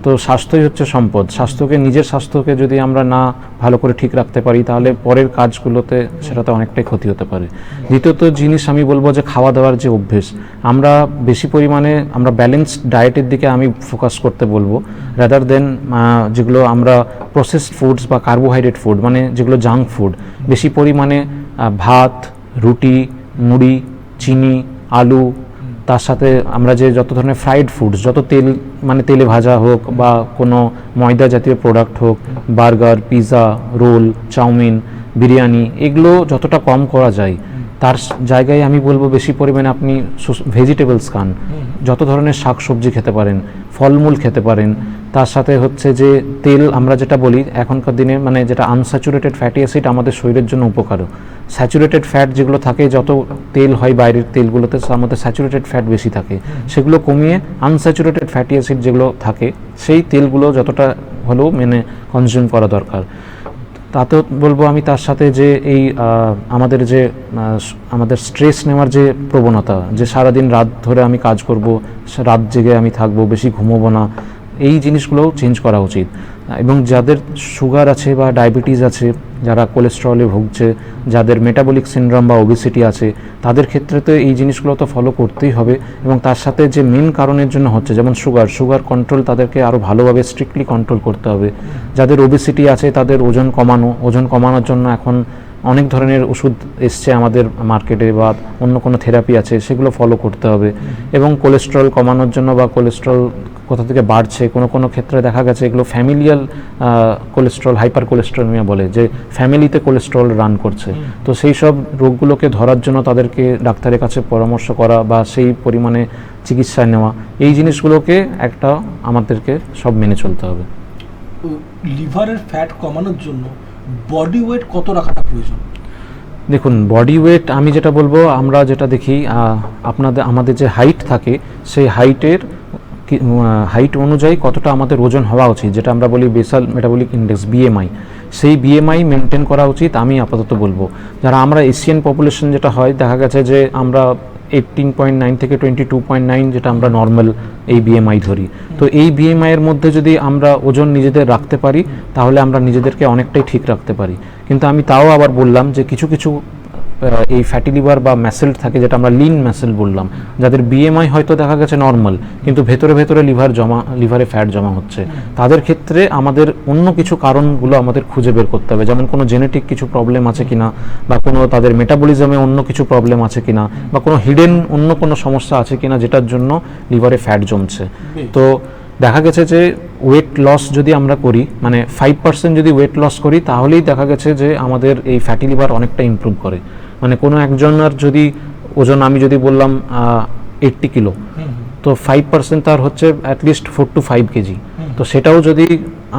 তো স্বাস্থ্যই হচ্ছে সম্পদ। নিজের স্বাস্থ্যকে যদি আমরা না ভালো করে ঠিক রাখতে পারি, তাহলে পরের কাজগুলোতে সেটাতে অনেকটাই ক্ষতি হতে পারে। দ্বিতীয়ত জিনিস আমি বলবো যে খাওয়া দাওয়ার যে অভ্যেস, আমরা বেশি পরিমাণে আমরা ব্যালেন্সড ডায়েটের দিকে আমি ফোকাস করতে বলবো, রাদার দেন যেগুলো আমরা প্রসেসড ফুডস বা কার্বোহাইড্রেট ফুড, মানে যেগুলো জাঙ্ক ফুড, বেশি পরিমাণে ভাত, রুটি, মুড়ি, চিনি, আলু, তার সাথে আমরা যে যত ধরনের ফ্রাইড ফুডস, যত তেলে ভাজা হোক বা কোনো ময়দা জাতীয় প্রোডাক্ট হোক, burger, pizza, roll, chowmein, biryani, এগুলো যতটা কম করা যায়, তার জায়গায় আমি বলবো বেশি পরিমাণে আপনি ভেজিটেবলস খান, যত ধরনের শাকসবজি খেতে পারেন, ফলমূল খেতে পারেন। তার সাথে হচ্ছে যে তেল, আমরা যেটা বলি এখনকার দিনে, মানে যেটা আনস্যাচুরেটেড ফ্যাটি অ্যাসিড আমাদের শরীরের জন্য উপকারও। স্যাচুরেটেড ফ্যাট যেগুলো থাকে, যত তেল হয় বাইরের তেলগুলোতে, তার মধ্যে স্যাচুরেটেড ফ্যাট বেশি থাকে, সেগুলো কমিয়ে আনস্যাচুরেটেড ফ্যাটি অ্যাসিড যেগুলো থাকে সেই তেলগুলো যতটা হলেও কনজিউম করা দরকার। তাতেও বলবো আমি তার সাথে যে এই আমাদের যে আমাদের স্ট্রেস নেওয়ার যে প্রবণতা, যে সারাদিন রাত ধরে আমি কাজ করব, রাত জেগে আমি থাকবো, বেশি ঘুমোবো না, এই জিনিসগুলোও চেঞ্জ করা উচিত। এবং যাদের সুগার আছে বা ডায়াবেটিস আছে, যারা কোলেস্টেরলে ভুগছে, যাদের মেটাবলিক সিনড্রোম বা ওবেসিটি আছে, তাদের ক্ষেত্রে তো এই জিনিসগুলো তো ফলো করতেই হবে। এবং তার সাথে যে মেন কারণের জন্য হচ্ছে, যেমন সুগার কন্ট্রোল তাদেরকে আরও ভালোভাবে স্ট্রিক্টলি কন্ট্রোল করতে হবে। যাদের ওবেসিটি আছে তাদের ওজন কমানোর জন্য এখন অনেক ধরনের ওষুধ এসছে আমাদের মার্কেটে, বা অন্য কোনো থেরাপি আছে, সেগুলো ফলো করতে হবে। এবং কোলেস্টেরল কমানোর জন্য, বা কোলেস্টেরল কোথা থেকে বাড়ছে, কোনো ক্ষেত্রে দেখা গেছে এগুলো ফ্যামিলিয়াল কোলেস্টেরল, হাইপার কোলেস্টেরোলিয়া বলে, যে ফ্যামিলিতে কোলেস্টেরল রান করছে। তো সেই সব রোগগুলোকে ধরার জন্য তাদেরকে ডাক্তারের কাছে পরামর্শ করা বা সেই পরিমাণে চিকিৎসা নেওয়া, এই জিনিসগুলোকে আমাদেরকে সব মেনে চলতে হবে। লিভারের ফ্যাট কমানোর জন্য বডি ওয়েট কত রাখাটা প্রয়োজন? দেখুন, বডি ওয়েট আমি যেটা বলবো, আমরা যেটা দেখি আমাদের যে হাইট থাকে, সেই হাইট অনুযায়ী কতটা আমাদের ওজন হওয়া উচিত, যেটা আমরা বলি বেসাল মেটাবলিক ইন্ডেক্স, BMI, সেই BMI মেনটেন করা উচিত আমি আপাতত বলবো। যারা আমরা এশিয়ান পপুলেশন যেটা হয়, দেখা গেছে যে আমরা 18.9 থেকে 22.9 যেটা আমরা নর্মাল এই BMI ধরি। তো এই BMI এর মধ্যে যদি আমরা ওজন নিজেদের রাখতে পারি, তাহলে আমরা নিজেদেরকে অনেকটাই ঠিক রাখতে পারি। কিন্তু আমি তাও আবার বললাম যে কিছু এই ফ্যাটি লিভার বা ম্যাসেল থাকে, যেটা আমরা লিন ম্যাসেল বললাম, যাদের BMI হয়তো দেখা গেছে নর্মাল, কিন্তু ভেতরে লিভারে ফ্যাট জমা হচ্ছে, তাদের ক্ষেত্রে আমাদের অন্য কিছু কারণগুলো আমাদের খুঁজে বের করতে হবে। যেমন কোনো জেনেটিক কিছু প্রবলেম আছে কিনা, বা কোনো তাদের মেটাবলিজমে অন্য কিছু প্রবলেম আছে কিনা, বা কোনো হিডেন অন্য কোনো সমস্যা আছে কিনা, যেটার জন্য লিভারে ফ্যাট জমছে। তো দেখা গেছে যে ওয়েট লস যদি আমরা করি, মানে 5% যদি ওয়েট লস করি, তাহলেই দেখা গেছে যে আমাদের এই ফ্যাটি লিভার অনেকটা ইমপ্রুভ করে। মানে কোনো একজনের যদি ওজন, আমি যদি বললাম 80 কিলো, তো 5% তার হচ্ছে অ্যাটলিস্ট 4 to 5 কেজি। তো সেটাও যদি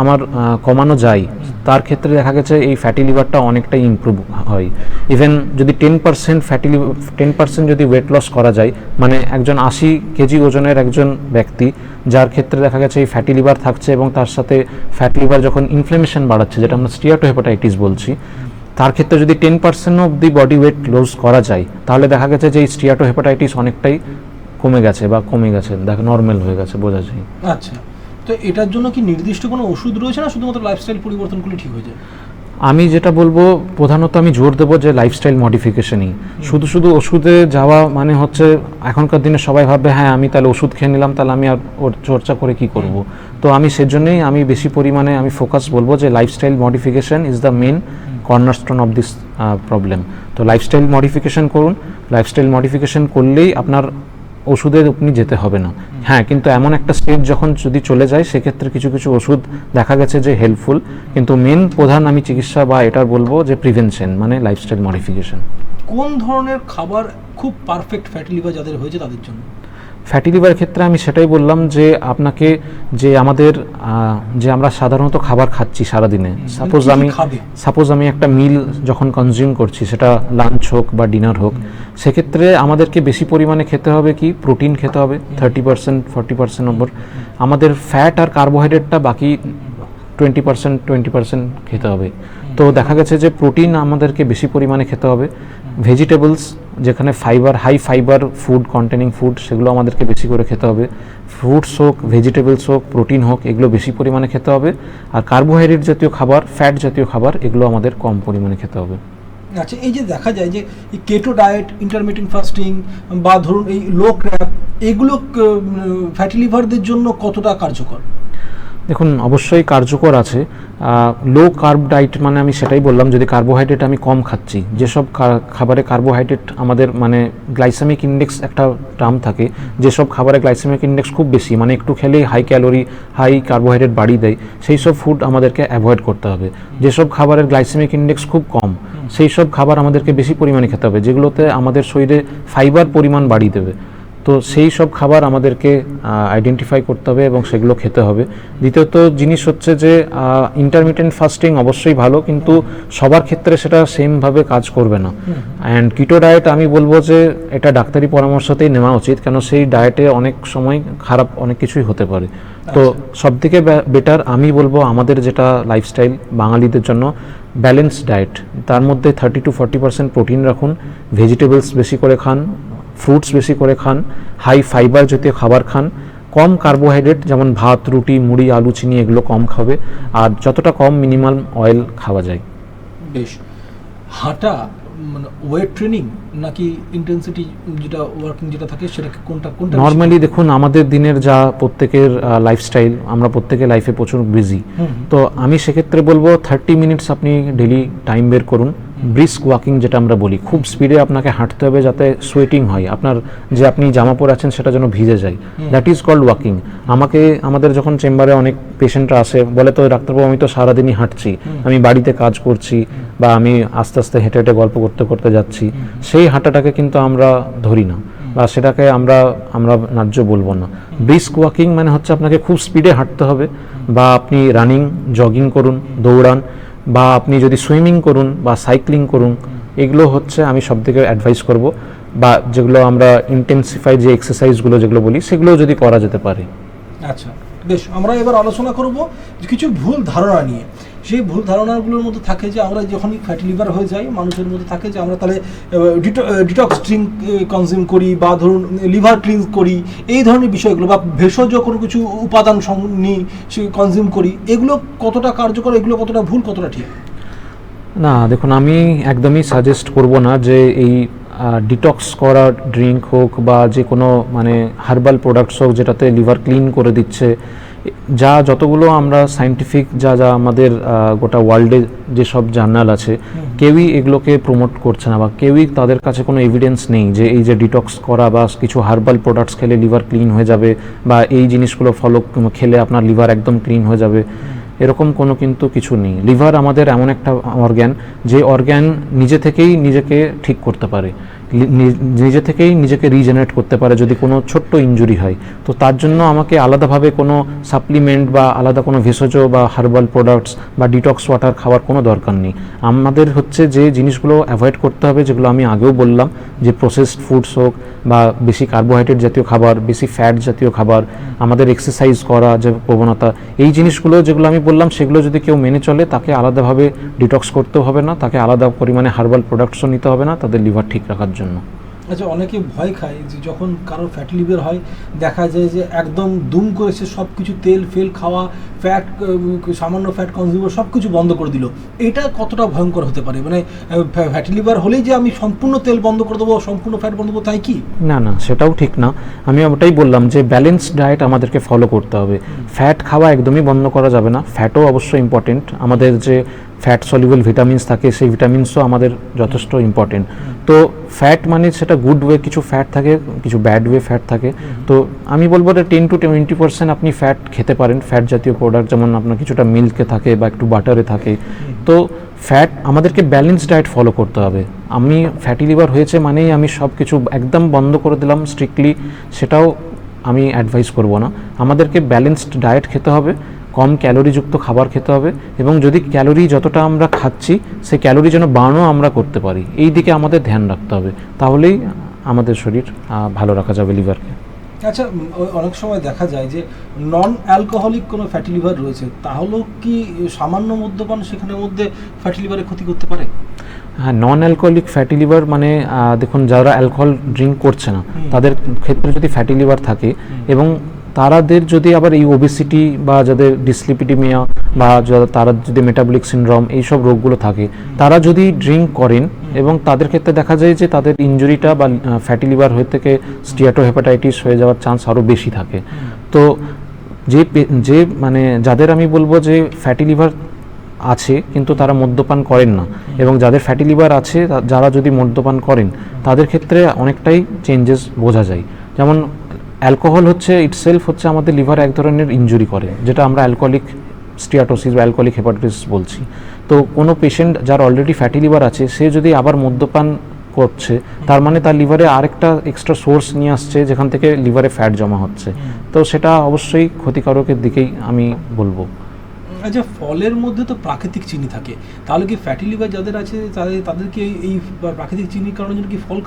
আমার কমানো যায়, তার ক্ষেত্রে দেখা গেছে এই ফ্যাটি লিভারটা অনেকটাই ইমপ্রুভ হয়। ইভেন যদি 10% যদি ওয়েট লস করা যায়, মানে একজন 80 কেজি ওজনের একজন ব্যক্তি, যার ক্ষেত্রে দেখা গেছে এই ফ্যাটি লিভার থাকছে, এবং তার সাথে ফ্যাটি লিভার যখন ইনফ্লেমেশন বাড়াচ্ছে, যেটা আমরা স্টিয়াটোহেপাটাইটিস বলছি, তার ক্ষেত্রে যদি 10% of the body weight loss করা যায়, তাহলে দেখা গেছে যে এই স্টিয়াটোহেপাটাইটিস অনেকটাই কমে গেছে, নর্মাল হয়ে গেছে, বোঝা যায়। আচ্ছা, তো এটার জন্য কি নির্দিষ্ট কোনো ওষুধ রয়েছে, না শুধুমাত্র লাইফস্টাইল পরিবর্তন করলে ঠিক হয়ে যায়? আমি যেটা বলবো, প্রধানত আমি জোর দেবো যে লাইফস্টাইল মডিফিকেশনই। শুধু ওষুধে যাওয়া মানে হচ্ছে, এখনকার দিনে সবাই ভাববে হ্যাঁ আমি তাহলে ওষুধ খেয়ে নিলাম, তাহলে আমি আর ওর চর্চা করে কি করব। তো আমি সেজন্যই আমি বেশি পরিমাণে আমি ফোকাস বলবো যে lifestyle modification is the main cornerstone of this problem. তো লাইফস্টাইল মডিফিকেশন করুন, লাইফস্টাইল মডিফিকেশন করলেই আপনার ওষুধে আপনি যেতে হবে না। হ্যাঁ, কিন্তু এমন একটা স্টেজ যখন যদি চলে যায়, সেক্ষেত্রে কিছু ওষুধ দেখা গেছে যে হেল্পফুল, কিন্তু মেন প্রধান আমি চিকিৎসা বা এটা বলবো যে প্রিভেনশন, মানে লাইফস্টাইল মডিফিকেশন। কোন ধরনের খাবার খুব পারফেক্ট ফ্যাটি লিভার যাদের হয়েছে তাদের জন্য? ফ্যাটি লিভারের ক্ষেত্রে আমি সেটাই বললাম যে আপনাকে যে আমাদের যে আমরা সাধারণত খাবার খাচ্ছি সারাদিনে, সাপোজ আমি একটা মিল যখন কনজিউম করছি, সেটা লাঞ্চ হোক বা ডিনার হোক, সেক্ষেত্রে আমাদেরকে বেশি পরিমাণে খেতে হবে কি, প্রোটিন খেতে হবে 30% 40% নম্বর, আমাদের ফ্যাট আর কার্বোহাইড্রেটটা বাকি 20% খেতে হবে। তো দেখা গেছে যে প্রোটিন আমাদেরকে বেশি পরিমাণে খেতে হবে, ভেজিটেবলস যেখানে high fibre food containing food, সেগুলো আমাদেরকে বেশি করে খেতে হবে, ফ্রুটস হোক, ভেজিটেবলস হোক, প্রোটিন হোক, এগুলো বেশি পরিমাণে খেতে হবে। আর কার্বোহাইড্রেট জাতীয় খাবার, ফ্যাট জাতীয় খাবার, এগুলো আমাদের কম পরিমাণে খেতে হবে। আচ্ছা, এই যে দেখা যায় যে এই কেটো ডায়েট, ইন্টারমিটেন্ট ফাস্টিং বা ধরুন এই লো ক্র্যাব, এগুলো ফ্যাটি লিভারদের জন্য কতটা কার্যকর? দেখুন, অবশ্যই কার্যকর আছে। লো কার্ব ডায়েট মানে আমি সেটাই বললাম, যদি কার্বোহাইড্রেট আমি কম খাচ্ছি, যেসব খাবারে কার্বোহাইড্রেট আমাদের মানে গ্লাইসেমিক ইন্ডেক্স একটা টার্ম থাকে, যেসব খাবারে গ্লাইসেমিক ইন্ডেক্স খুব বেশি, মানে একটু খেলেই হাই ক্যালোরি হাই কার্বোহাইড্রেট বাড়িয়ে দেয়, সেই সব ফুড আমাদেরকে অ্যাভয়েড করতে হবে। যেসব খাবারের গ্লাইসেমিক ইন্ডেক্স খুব কম, সেই সব খাবার আমাদেরকে বেশি পরিমাণে খেতে হবে, যেগুলোতে আমাদের শরীরে ফাইবার পরিমাণ বাড়িয়ে দেবে। তো সেই সব খাবার আমাদেরকে আইডেন্টিফাই করতে হবে এবং সেগুলো খেতে হবে। দ্বিতীয়ত জিনিস হচ্ছে যে ইন্টারমিটেন্ট ফাস্টিং অবশ্যই ভালো, কিন্তু সবার ক্ষেত্রে সেটা সেমভাবে কাজ করবে না। অ্যান্ড কিটো ডায়েট আমি বলবো যে এটা ডাক্তারি পরামর্শতেই নেওয়া উচিত, কেন সেই ডায়েটে অনেক সময় খারাপ অনেক কিছুই হতে পারে। তো সবথেকে বেটার আমি বলবো আমাদের যেটা লাইফস্টাইল বাঙালিদের জন্য ব্যালেন্স ডায়েট, তার মধ্যে 30 to 40% প্রোটিন রাখুন, ভেজিটেবলস বেশি করে খান, ফ্রুটস বেশি করে খান, হাই ফাইবার জাতীয় খাবার খান, কম কার্বোহাইড্রেট যেমন ভাত, রুটি, মুড়ি, আলু, চিনি এগুলো কম খাবে, আর যতটা কম মিনিমাম অয়েল খাওয়া যায়। বেশ, হাঁটা মানে ওয়েট ট্রেনিং নাকি ইন্টেন্সিটি যেটা ওয়ার্কিং যেটা থাকে সেটা কোনটা নর্মালি দেখুন আমাদের দিনের যা প্রত্যেকের লাইফস্টাইল, আমরা প্রত্যেকে লাইফে প্রচুর বিজি, তো আমি সেক্ষেত্রে বলবো 30 মিনিটস আপনি ডেলি টাইম বের করুন। ব্রিস্ক ওয়াকিং যেটা আমরা বলি, খুব স্পিডে আপনাকে হাঁটতে হবে যাতে সোয়েটিং হয়, আপনার যে আপনি জামা পরে আছেন সেটা যেন ভিজে যায়, দ্যাট ইজ কল্ড ওয়াকিং। আমাদের যখন চেম্বারে অনেক পেশেন্টরা আসে বলে, তো ডাক্তারবাবু আমি তো সারাদিনই হাঁটছি, আমি বাড়িতে কাজ করছি বা আমি আস্তে আস্তে হেঁটে হেঁটে গল্প করতে করতে যাচ্ছি, সেই হাঁটাটাকে কিন্তু আমরা ধরি না বা সেটাকে আমরা ন্যায্য বলবো না। ব্রিস্ক ওয়াকিং মানে হচ্ছে আপনাকে খুব স্পিডে হাঁটতে হবে, বা আপনি রানিং, জগিং করুন, দৌড়ান, বা আপনি যদি সুইমিং করুন বা সাইক্লিং করুন, এগুলো হচ্ছে আমি সব থেকে অ্যাডভাইস করব। বা যেগুলো আমরা ইন্টেন্সিফাই যে এক্সারসাইজগুলো যেগুলো বলি সেগুলো যদি করা যেতে পারে। আচ্ছা বেশ, আমরা এবার আলোচনা করব যে কিছু ভুল ধারণা নিয়ে। সেই ভুল ধারণাগুলোর মধ্যে থাকে যে আমরা যখনই ফ্যাটি লিভার হয়ে যাই মানুষের মধ্যে থাকে যে আমরা তাহলে ডিটক্স ড্রিঙ্ক কনজিউম করি বা ধরুন লিভার ক্লিন করি, এই ধরনের বিষয়গুলো, বা ভেষজ কোনো কিছু উপাদান নিই সে কনজিউম করি, এগুলো কতটা কার্যকর, এগুলো কতটা ভুল, কতটা ঠিক? না দেখুন, আমি একদমই সাজেস্ট করব না যে এই ডিটক্স করা ড্রিঙ্ক হোক বা যে কোনো মানে হার্বাল প্রোডাক্টস হোক যেটাতে লিভার ক্লিন করে দিচ্ছে, যতগুলো আমরা সায়েন্টিফিক যা আমাদের গোটা ওয়ার্ল্ডে যেসব জার্নাল আছে, কেউই এগুলোকে প্রমোট করছে না বা কেউই তাদের কাছে কোনো এভিডেন্স নেই যে এই যে ডিটক্স করা বা কিছু হার্বাল প্রোডাক্টস খেলে লিভার ক্লিন হয়ে যাবে বা এই জিনিসগুলো খেলে আপনার লিভার একদম ক্লিন হয়ে যাবে, এরকম কোনো কিন্তু কিছু নেই। লিভার আমাদের এমন একটা অর্গ্যান যে অর্গ্যান নিজে থেকেই নিজেকে ঠিক করতে পারে, নিজে থেকেই নিজেকে রিজেনারেট করতে পারে যদি কোনো ছোট্ট ইনজুরি হয়। তো তার জন্য আমাকে আলাদাভাবে কোনো সাপ্লিমেন্ট বা আলাদা কোনো ভেষজ বা হার্বাল প্রোডাক্টস বা ডিটক্স ওয়াটার খাওয়ার কোনো দরকার নেই। আমাদের হচ্ছে যে জিনিসগুলো অ্যাভয়েড করতে হবে, যেগুলো আমি আগেও বললাম, যে প্রসেসড ফুডস হোক বা বেশি কার্বোহাইড্রেট জাতীয় খাবার, বেশি ফ্যাট জাতীয় খাবার, আমাদের এক্সারসাইজ করা যে প্রবণতা, এই জিনিসগুলো যেগুলো আমি বললাম সেগুলো যদি কেউ মেনে চলে তাকে আলাদাভাবে ডিটক্স করতেও হবে না, তাকে আলাদা পরিমাণে হার্বাল প্রোডাক্টসও নিতে হবে না তাদের লিভার ঠিক রাখার জন্য। আচ্ছা, অনেকে ভয় খায় যে যখন কারো ফ্যাটি লিভার হয় দেখা যায় যে একদম দুম করেছে সব কিছু তেল ফেল খাওয়া, ফ্যাট সামান্য ফ্যাট কনজিউম সব কিছু বন্ধ করে দিল, এটা কতটা ভয়ঙ্কর হতে পারে? মানে ফ্যাটি লিভার হলেই যে আমি সম্পূর্ণ তেল বন্ধ করে দেবো, সম্পূর্ণ ফ্যাট বন্ধ করবো, তাই কি? না, সেটাও ঠিক না। আমি ওটাই বললাম যে ব্যালেন্স ডায়েট আমাদেরকে ফলো করতে হবে। ফ্যাট খাওয়া একদমই বন্ধ করা যাবে না, ফ্যাটও অবশ্যই ইম্পর্টেন্ট। আমাদের যে ফ্যাট সলিউবল ভিটামিনস থাকে সেই ভিটামিনসও আমাদের যথেষ্ট ইম্পর্টেন্ট। তো ফ্যাট মানে সেটা গুড ওয়ে কিছু ফ্যাট থাকে, কিছু ব্যাড ওয়ে ফ্যাট থাকে। তো আমি বলবো যে 10 to 20% আপনি ফ্যাট খেতে পারেন, ফ্যাট জাতীয় প্রোডাক্ট, যেমন আপনার কিছুটা মিল্কে থাকে বা একটু বাটারে থাকে। তো ফ্যাট আমাদেরকে ব্যালেন্স ডায়েট ফলো করতে হবে। আমি ফ্যাটি লিভার হয়েছে মানেই আমি সব কিছু একদম বন্ধ করে দিলাম স্ট্রিক্টলি, সেটাও আমি অ্যাডভাইস করব না। আমাদেরকে ব্যালেন্সড ডায়েট খেতে হবে, কম ক্যালোরিযুক্ত খাবার খেতে হবে, এবং যদি ক্যালোরি যতটা আমরা খাচ্ছি সেই ক্যালোরি যেন বার্নও আমরা করতে পারি, এই দিকে আমাদের ধ্যান রাখতে হবে, তাহলেই আমাদের শরীর ভালো রাখা যাবে লিভারকে। আচ্ছা, অনেক সময় দেখা যায় যে নন অ্যালকোহলিক কোনো ফ্যাটি লিভার রয়েছে, তাহলেও কি সামান্য মদ্যপান সেখানের মধ্যে ফ্যাটি লিভারে ক্ষতি করতে পারে? হ্যাঁ, নন অ্যালকোহলিক ফ্যাটি লিভার মানে দেখুন যারা অ্যালকোহল ড্রিঙ্ক করছে না তাদের ক্ষেত্রে যদি ফ্যাটি লিভার থাকে এবং তাদের যদি আবার এই ওবেসিটি বা যাদের ডিসলিপিডিমিয়া বা তারা যদি মেটাবলিক সিনড্রোম এইসব রোগগুলো থাকে, তারা যদি ড্রিঙ্ক করেন এবং তাদের ক্ষেত্রে দেখা যায় যে তাদের ইনজুরিটা বা ফ্যাটি লিভার হয়ে থেকে স্টিয়াটোহেপাটাইটিস হয়ে যাওয়ার চান্স আরও বেশি থাকে। তো যে মানে যাদের আমি বলবো যে ফ্যাটি লিভার আছে কিন্তু তারা মদ্যপান করেন না, এবং যাদের ফ্যাটি লিভার আছে যারা যদি মদ্যপান করেন তাদের ক্ষেত্রে অনেকটাই চেঞ্জেস বোঝা যায়। যেমন অ্যালকোহল হচ্ছে ইটসেলফ হচ্ছে আমাদের লিভার এক ধরনের ইনজুরি করে, যেটা আমরা অ্যালকোহলিক স্টিয়াটোসিস বা অ্যালকোহলিক হেপাটাইটিস বলছি। তো কোনো পেশেন্ট যার অলরেডি ফ্যাটি লিভার আছে সে যদি আবার মদ্যপান করছে, তার মানে তার লিভারে আরেকটা এক্সট্রা সোর্স নিয়ে আসছে যেখান থেকে লিভারে ফ্যাট জমা হচ্ছে। তো সেটা অবশ্যই ক্ষতিকারকের দিকেই আমি বলবো। আচ্ছা, ফলের মধ্যে তো প্রাকৃতিক চিনি থাকে, তাহলে কি ফ্যাটি লিভার যাদের আছে তাদেরকে এই প্রাকৃতিক চিনির কারণে কি ফল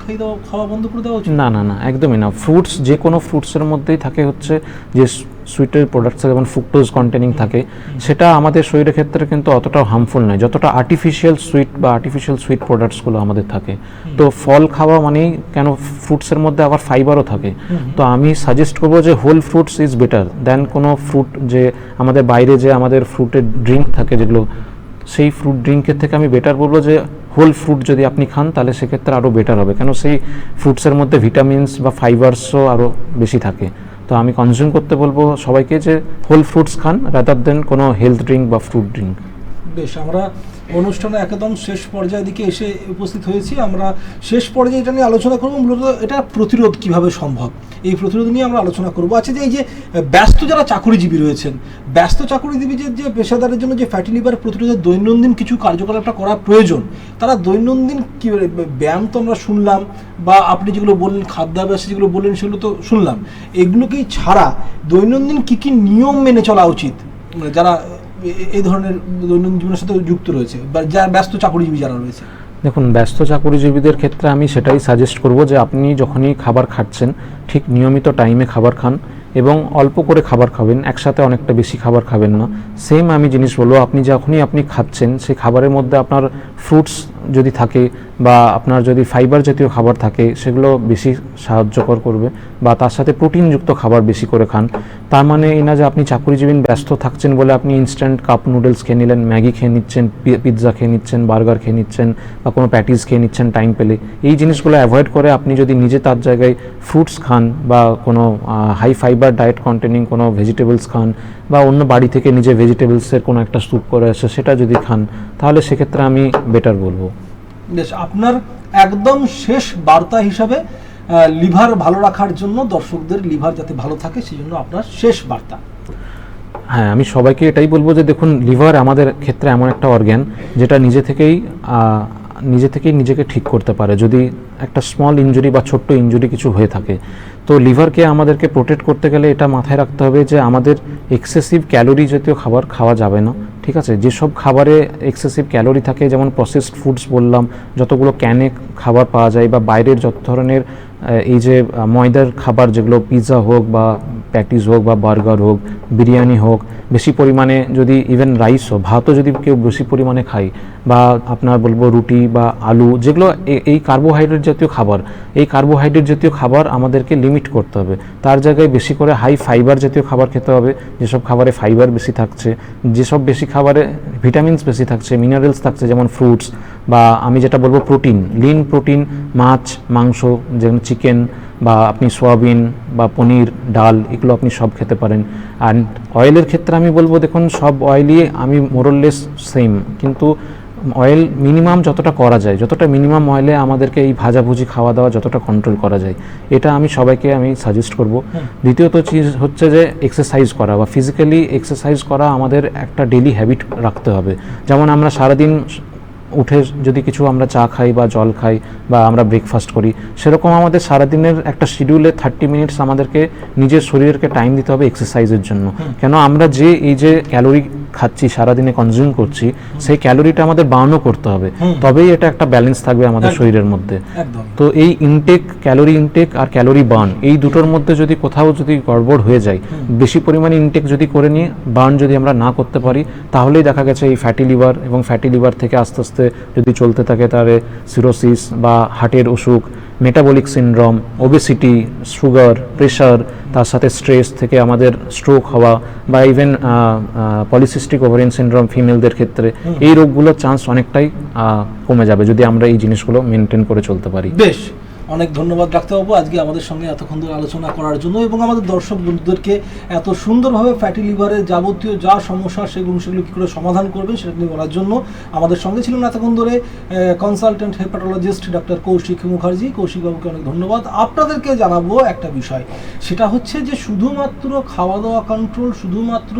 খাওয়া বন্ধ করে দেওয়া উচিত? না না না, একদমই না। ফ্রুটস, যে কোনো ফ্রুটসের মধ্যেই থাকে হচ্ছে যে সুইটের প্রোডাক্টস, যেমন ফ্রুক্টোজ কন্টেনিং থাকে, সেটা আমাদের শরীরের ক্ষেত্রে কিন্তু অতটা হার্মফুল নয় যতটা আর্টিফিশিয়াল সুইট বা আর্টিফিশিয়াল সুইট প্রোডাক্টসগুলো আমাদের থাকে। তো ফল খাওয়া মানেই কেন, ফ্রুটসের মধ্যে আবার ফাইবারও থাকে। তো আমি সাজেস্ট করবো যে whole fruits is better than কোনো ফ্রুট, যে আমাদের বাইরে যে আমাদের ফ্রুটের ড্রিঙ্ক থাকে যেগুলো, সেই ফ্রুট ড্রিঙ্কের থেকে আমি বেটার বলবো যে হোল ফ্রুট যদি আপনি খান তাহলে সেক্ষেত্রে আরও বেটার হবে, কেন সেই ফ্রুটসের মধ্যে ভিটামিনস বা ফাইবারসও আরও বেশি থাকে। তো আমি কনজিউম করতে বলবো সবাইকে যে হোল ফ্রুটস খান রাদার দেন কোনো হেলথ ড্রিঙ্ক বা ফ্রুট ড্রিঙ্ক। বেশ, আমরা অনুষ্ঠানে একদম শেষ পর্যায়ের দিকে এসে উপস্থিত হয়েছি। আমরা শেষ পর্যায়ে এটা নিয়ে আলোচনা করবো, মূলত এটা প্রতিরোধ কিভাবে সম্ভব, এই প্রতিরোধ নিয়ে আমরা আলোচনা করবো। আচ্ছা, যে এই যে ব্যস্ত যারা চাকুরিজীবী রয়েছেন, ব্যস্ত চাকুরিজীবী যে পেশাদারের জন্য যে ফ্যাটি লিভার প্রতিরোধের দৈনন্দিন কিছু কার্যকলাপটা করা প্রয়োজন, তারা দৈনন্দিন কি ব্যায়াম তো আমরা শুনলাম, বা আপনি যেগুলো বললেন খাদ্যাভ্যাস যেগুলো বললেন সেগুলো তো শুনলাম, এগুলোকেই ছাড়া দৈনন্দিন কি কি নিয়ম মেনে চলা উচিত যারা এই ধরনের দৈনন্দিন জীবনের সাথে যুক্ত রয়েছে বা যারা ব্যস্ত চাকুরিজীবী যারা রয়েছে? দেখুন, ব্যস্ত চাকুরিজীবীদের ক্ষেত্রে আমি সেটাই সাজেস্ট করব যে আপনি যখনই খাবার খাচ্ছেন ঠিক নিয়মিত টাইমে খাবার খান এবং অল্প করে খাবার খাবেন, একসাথে অনেকটা বেশি খাবার খাবেন না। সেম আমি জিনিস বলবো, আপনি যখনই আপনি খাচ্ছেন সেই খাবারের মধ্যে আপনার ফ্রুটস যদি থাকে বা আপনার যদি ফাইবার জাতীয় খাবার থাকে সেগুলো বেশি সাহায্যকর করবে, বা তার সাথে প্রোটিনযুক্ত খাবার বেশি করে খান। তার মানে এই না যে আপনি চাকুরিজীবী ব্যস্ত থাকছেন বলে আপনি ইনস্ট্যান্ট কাপ নুডলস খেয়ে নিলেন, ম্যাগি খেয়ে নিচ্ছেন, পিৎজা খেয়ে নিচ্ছেন, বার্গার খেয়ে নিচ্ছেন বা কোনো প্যাটিস খেয়ে নিচ্ছেন টাইম পেলে। এই জিনিসগুলো অ্যাভয়েড করে আপনি যদি নিজে তার জায়গায় ফ্রুটস খান বা কোনো হাই ফাইবার ডায়েট কন্টেনিং কোনো ভেজিটেবলস খান, বা অন্য বাড়ি থেকে নিজে ভেজিটেবলসের কোনো একটা স্যুপ করে আসে সেটা যদি খান, তাহলে সেক্ষেত্রে আমি বেটার বলবো। বেশ, আপনার একদম শেষ বার্তা হিসাবে লিভার ভালো রাখার জন্য, দর্শকদের লিভার যাতে ভালো থাকে সেই জন্য আপনার শেষ বার্তা। হ্যাঁ, আমি সবাইকে এটাই বলবো যে দেখুন, লিভার আমাদের ক্ষেত্রে এমন একটা অর্গ্যান যেটা নিজে থেকেই নিজেকে ঠিক করতে পারে যদি একটা স্মল ইনজুরি বা ছোট্ট ইনজুরি কিছু হয়ে থাকে। তো লিভারকে আমাদেরকে প্রোটেক্ট করতে গেলে এটা মাথায় রাখতে হবে যে আমাদের এক্সেসিভ ক্যালোরি জাতীয় খাবার খাওয়া যাবে না, ঠিক আছে? যেসব খাবারে এক্সেসিভ ক্যালোরি থাকে, যেমন প্রসেসড ফুডস বললাম, যতগুলো ক্যানে খাবার পাওয়া যায়, বা বাইরের যত ধরনের এই যে ময়দার খাবার, যেগুলো পিৎজা হোক বা প্যাটিস হোক বা বার্গার হোক, বিরিয়ানি হোক, বেশি পরিমাণে যদি ইভেন রাইসও, ভাতও যদি কেউ বেশি পরিমাণে খায়, বা আপনার বলবো রুটি বা আলু, যেগুলো এই কার্বোহাইড্রেট জাতীয় খাবার, এই কার্বোহাইড্রেট জাতীয় খাবার আমাদেরকে লিমিট করতে হবে। তার জায়গায় বেশি করে হাই ফাইবার জাতীয় খাবার খেতে হবে, যেসব খাবারে ফাইবার বেশি থাকছে, যেসব বেশি খাবারে ভিটামিনস বেশি থাকছে, মিনারেলস থাকছে, যেমন ফ্রুটস, বা আমি যেটা বলবো প্রোটিন, লিন প্রোটিন, মাছ মাংস, যেমন চিকেন বা আপনি সোয়াবিন বা পনির, ডাল, এগুলো আপনি সব খেতে পারেন। আর অয়েলের ক্ষেত্রে আমি বলবো দেখুন, সব অয়েলই আমি মোরললেস সেম, কিন্তু অয়েল মিনিমাম যতটা করা যায়, যতটা মিনিমাম অয়েলে আমাদেরকে এই ভাজাভুজি খাওয়া দাওয়া যতটা কন্ট্রোল করা যায়, এটা আমি সবাইকে আমি সাজেস্ট করব। দ্বিতীয়ত চিজ হচ্ছে যে এক্সারসাইজ করা বা ফিজিক্যালি এক্সারসাইজ করা আমাদের একটা ডেইলি হ্যাবিট রাখতে হবে। যেমন আমরা সারাদিন উঠে যদি কিছু আমরা চা খাই বা জল খাই বা আমরা ব্রেকফাস্ট করি, সেরকম আমাদের সারাদিনের একটা শিডিউলে 30 মিনিটস আমাদেরকে নিজের শরীরকে টাইম দিতে হবে এক্সারসাইজের জন্য। কেন আমরা যে এই যে ক্যালোরি খাচ্ছি, সারাদিনে কনজিউম করছি, সেই ক্যালোরিটা আমাদের বার্নও করতে হবে, তবেই এটা একটা ব্যালেন্স থাকবে আমাদের শরীরের মধ্যে। তো এই ইনটেক, ক্যালোরি ইনটেক আর ক্যালোরি বার্ন, এই দুটোর মধ্যে যদি কোথাও যদি গড়বড় হয়ে যায়, বেশি পরিমাণে ইনটেক যদি করে নিয়ে বার্ন যদি আমরা না করতে পারি, তাহলেই দেখা গেছে এই ফ্যাটি লিভার, এবং ফ্যাটি লিভার থেকে আস্তে আস্তে যদি চলতে থাকে তাহলে সিরোসিস বা হার্টের অসুখ, metabolic syndrome, obesity, sugar, pressure, তার সাথে স্ট্রেস থেকে আমাদের স্ট্রোক হওয়া, বা ইভেন পলিসিস্টিক ওভারিয়ান সিনড্রোম ফিমেলদের ক্ষেত্রে, এই রোগগুলোর চান্স অনেকটাই কমে যাবে যদি আমরা এই জিনিসগুলো মেনটেন করে চলতে পারি। বেশ, অনেক ধন্যবাদ ডাক্তারবাবু আজকে আমাদের সঙ্গে এতক্ষণ ধরে আলোচনা করার জন্য, এবং আমাদের দর্শক বন্ধুদেরকে এত সুন্দরভাবে ফ্যাটি লিভারের যাবতীয় যা সমস্যা সেগুলো কী করে সমাধান করবেন সেটা নিয়ে বলার জন্য আমাদের সঙ্গে ছিলেন এতক্ষণ ধরে consultant hepatologist doctor Kaushik Mukherjee. কৌশিকবাবুকে অনেক ধন্যবাদ। আপনাদেরকে জানাবো একটা বিষয়, সেটা হচ্ছে যে শুধুমাত্র খাওয়া দাওয়া কন্ট্রোল, শুধুমাত্র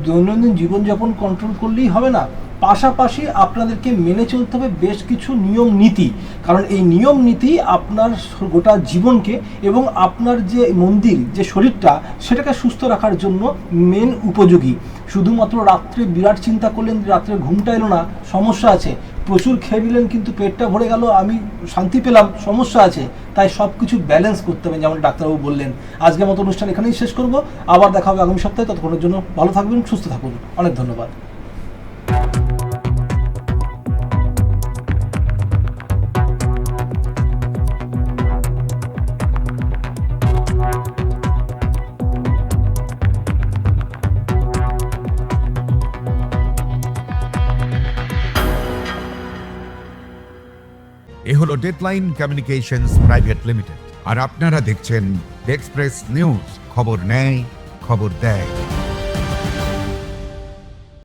দৈনন্দিন জীবনযাপন কন্ট্রোল করলেই হবে না। পাশাপাশি আপনাদেরকে মেনে চলতে হবে বেশ কিছু নিয়ম নীতি, কারণ এই নিয়ম নীতি আপনার গোটা জীবনকে এবং আপনার যে মন্দির যে শরীরটা সেটাকে সুস্থ রাখার জন্য মেন উপযোগী। শুধুমাত্র রাত্রে বিরাট চিন্তা করলেন, রাত্রে ঘুমটা এলো না, সমস্যা আছে। প্রচুর খেয়ে নিলেন কিন্তু পেটটা ভরে গেল, আমি শান্তি পেলাম, সমস্যা আছে। তাই সব কিছু ব্যালেন্স করতে হবে, যেমন ডাক্তারবাবু বললেন। আজকের মতো অনুষ্ঠান এখানেই শেষ করব, আবার দেখা হবে আগামী সপ্তাহে। ততক্ষণের জন্য ভালো থাকবেন, সুস্থ থাকুন, অনেক ধন্যবাদ। এ হলো ডেডলাইন কমিউনিকেশনস প্রাইভেট লিমিটেড, আর আপনারা দেখছেন এক্সপ্রেস নিউজ। খবর নেয়, খবর দেয়।